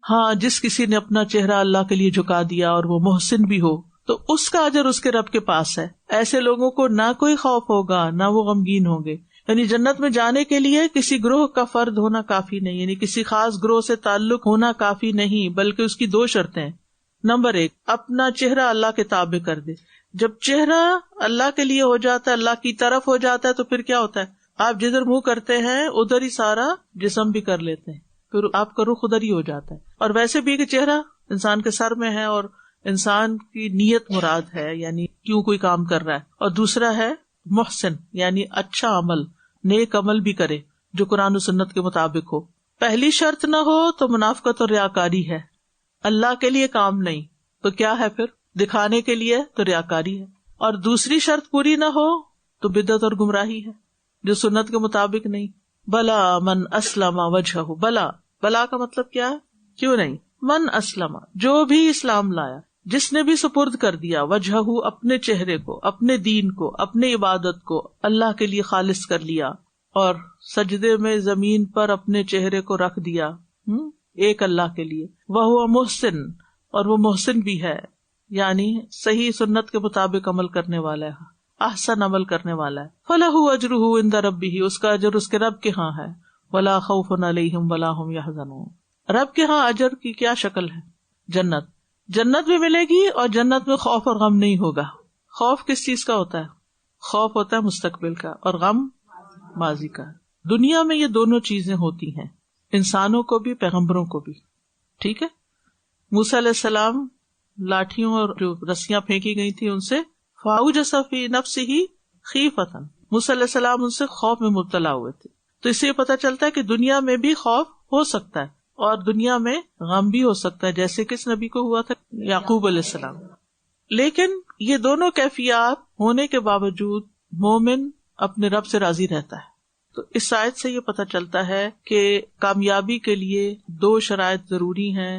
ہاں، جس کسی نے اپنا چہرہ اللہ کے لیے جھکا دیا اور وہ محسن بھی ہو تو اس کا اجر اس کے رب کے پاس ہے. ایسے لوگوں کو نہ کوئی خوف ہوگا نہ وہ غمگین ہوں گے. یعنی جنت میں جانے کے لیے کسی گروہ کا فرد ہونا کافی نہیں، یعنی کسی خاص گروہ سے تعلق ہونا کافی نہیں، بلکہ اس کی 2 شرطیں ہیں. نمبر 1، اپنا چہرہ اللہ کے تابع کر دے. جب چہرہ اللہ کے لیے ہو جاتا ہے، اللہ کی طرف ہو جاتا ہے، تو پھر کیا ہوتا ہے؟ آپ جدھر منہ کرتے ہیں ادھر ہی سارا جسم بھی کر لیتے ہیں، پھر آپ کا رخ ادھر ہی ہو جاتا ہے. اور ویسے بھی کہ چہرہ انسان کے سر میں ہے اور انسان کی نیت مراد ہے، یعنی کیوں کوئی کام کر رہا ہے. اور دوسرا ہے محسن، یعنی اچھا عمل، نیک عمل بھی کرے جو قرآن و سنت کے مطابق ہو. پہلی شرط نہ ہو تو منافقت اور ریاکاری ہے. اللہ کے لیے کام نہیں تو کیا ہے؟ پھر دکھانے کے لیے تو ریاکاری ہے. اور دوسری شرط پوری نہ ہو تو بدعت اور گمراہی ہے جو سنت کے مطابق نہیں. بلا من اسلم وجہہ، بلا کا مطلب کیا ہے؟ کیوں نہیں. من اسلم، جو بھی اسلام لایا، جس نے بھی سپرد کر دیا، وجہہ اپنے چہرے کو، اپنے دین کو، اپنے عبادت کو اللہ کے لیے خالص کر لیا اور سجدے میں زمین پر اپنے چہرے کو رکھ دیا ایک اللہ کے لیے. وہ محسن، اور وہ محسن بھی ہے، یعنی صحیح سنت کے مطابق عمل کرنے والا ہے، احسن عمل کرنے والا ہے. فلہ اجرہ عند ربہ، اس کا اجر اس کے رب کے ہاں ہے. ولا خوف علیہم ولا ہم یحزنون. رب کے ہاں اجر کی کیا شکل ہے؟ جنت بھی ملے گی اور جنت میں خوف اور غم نہیں ہوگا. خوف کس چیز کا ہوتا ہے؟ خوف ہوتا ہے مستقبل کا اور غم ماضی کا. دنیا میں یہ دونوں چیزیں ہوتی ہیں، انسانوں کو بھی پیغمبروں کو بھی. ٹھیک ہے، موسیٰ علیہ السلام لاٹھیوں اور جو رسیاں پھینکی گئی تھی ان سے فاوجس فی نفسہ خیفۃ، موسیٰ علیہ السلام ان سے خوف میں مبتلا ہوئے تھے. تو اس سے پتہ چلتا ہے کہ دنیا میں بھی خوف ہو سکتا ہے اور دنیا میں غم بھی ہو سکتا ہے، جیسے کس نبی کو ہوا تھا؟ یعقوب علیہ السلام. لیکن یہ دونوں کیفیات ہونے کے باوجود مومن اپنے رب سے راضی رہتا ہے. تو اس آیت سے یہ پتہ چلتا ہے کہ کامیابی کے لیے 2 شرائط ضروری ہیں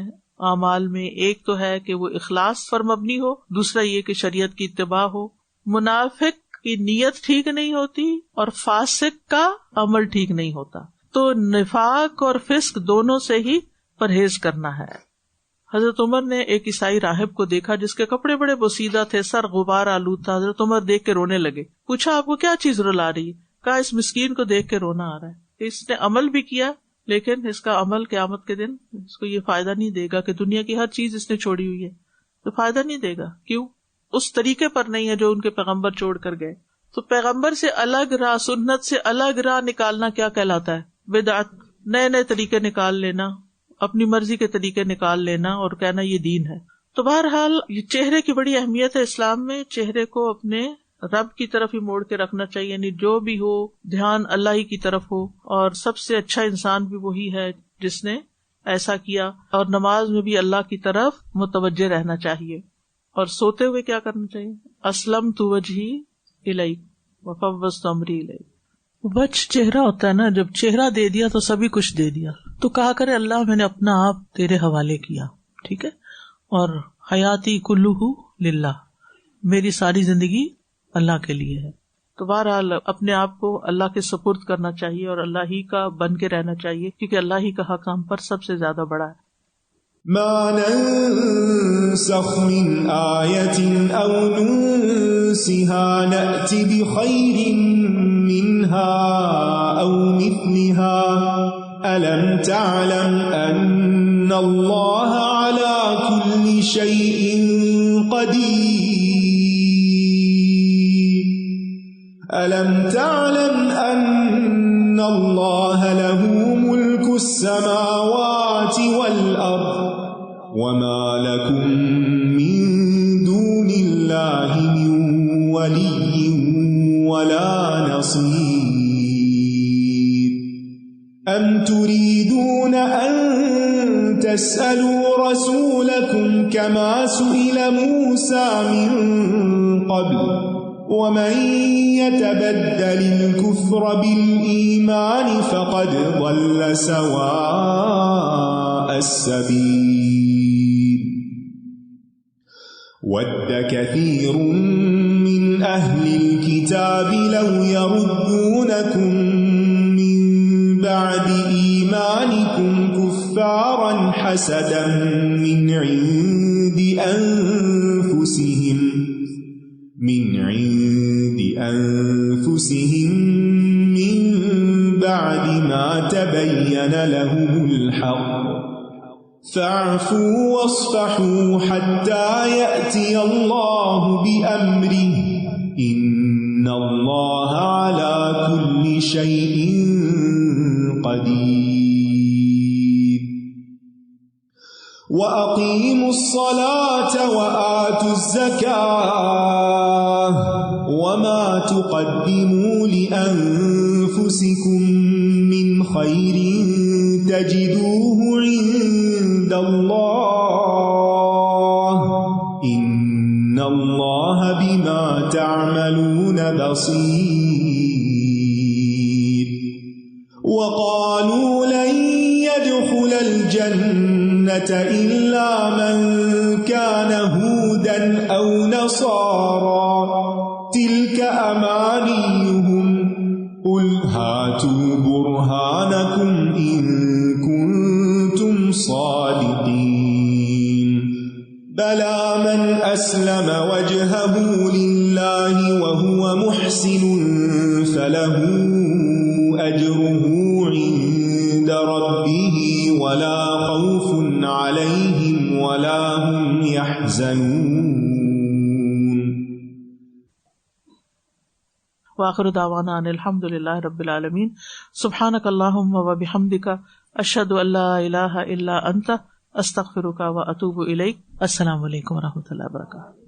اعمال میں. ایک تو ہے کہ وہ اخلاص پر مبنی ہو، دوسرا یہ کہ شریعت کی اتباع ہو. منافق کی نیت ٹھیک نہیں ہوتی اور فاسق کا عمل ٹھیک نہیں ہوتا. تو نفاق اور فسق دونوں سے ہی پرہیز کرنا ہے. حضرت عمر نے ایک عیسائی راہب کو دیکھا جس کے کپڑے بڑے بوسیدہ تھے، سر غبار آلود تھا. حضرت عمر دیکھ کے رونے لگے. پوچھا آپ کو کیا چیز رلا رہی ہے؟ کہا اس مسکین کو دیکھ کے رونا آ رہا ہے. اس نے عمل بھی کیا لیکن اس کا عمل قیامت کے دن اس کو یہ فائدہ نہیں دے گا کہ دنیا کی ہر چیز اس نے چھوڑی ہوئی ہے تو فائدہ نہیں دے گا. کیوں؟ اس طریقے پر نہیں ہے جو ان کے پیغمبر چھوڑ کر گئے. تو پیغمبر سے الگ راہ، سنت سے الگ راہ نکالنا کیا کہلاتا ہے؟ بدعت. نئے طریقے نکال لینا، اپنی مرضی کے طریقے نکال لینا اور کہنا یہ دین ہے. تو بہرحال یہ چہرے کی بڑی اہمیت ہے اسلام میں. چہرے کو اپنے رب کی طرف ہی موڑ کے رکھنا چاہیے، یعنی جو بھی ہو دھیان اللہ ہی کی طرف ہو. اور سب سے اچھا انسان بھی وہی ہے جس نے ایسا کیا. اور نماز میں بھی اللہ کی طرف متوجہ رہنا چاہیے. اور سوتے ہوئے کیا کرنا چاہیے؟ اسلمت وجہی الیک وفوضت امری الیک. بچ چہرہ ہوتا ہے نا، جب چہرہ دے دیا تو سبھی کچھ دے دیا. تو کہا کرے اللہ میں نے اپنا آپ تیرے حوالے کیا. ٹھیک ہے، اور حیاتی کلہ للہ، میری ساری زندگی اللہ کے لیے ہے. تو بہرحال اپنے آپ کو اللہ کے سپرد کرنا چاہیے اور اللہ ہی کا بن کے رہنا چاہیے، کیونکہ اللہ ہی کا حق ہم پر سب سے زیادہ بڑا ہے. ما ننسخ من آية أو ننسها نأت بخير منها أو مثلها ألم تعلم أن الله على كل شيء قدير ألم تعلم أن الله له ملك السماوات والأرض وما لكم من دون الله من ولي ولا نصير أم تريدون أن تسألوا رسولكم كما سئل موسى من قبل ومن يتبدل الكفر بالإيمان فقد ضل سواء السبيل ود كثير من أهل الكتاب لو يردونكم من بعد إيمانكم كفارا حسدا من عند أنفسهم من بعد ما تبين لهم الحق فاعفوا واصفحوا حتى يأتي الله بأمره إن الله على كل شيء قدير وأقيموا الصلاة وآتوا الزكاة وما تقدموا لأنفسكم من خير تجدوه عند الله إن الله بما تعملون بصير وقالوا لن يدخل الجنة إلا من كان هودا أو نصارى تلك أمانيهم قل هاتوا برهانكم إن كنتم صادقين بلى من أسلم وجهه لله وهو محسن فله أجره عند ربه ولا خوف عليهم ولا هم يحزنون وآخر دعوانا ان الحمد للہ رب العالمین سبحانک اللہم وبحمدک اشہد ان لا الہ الا انت استغفرک واتوب الیک. السلام علیکم و رحمۃ اللہ وبرکاتہ.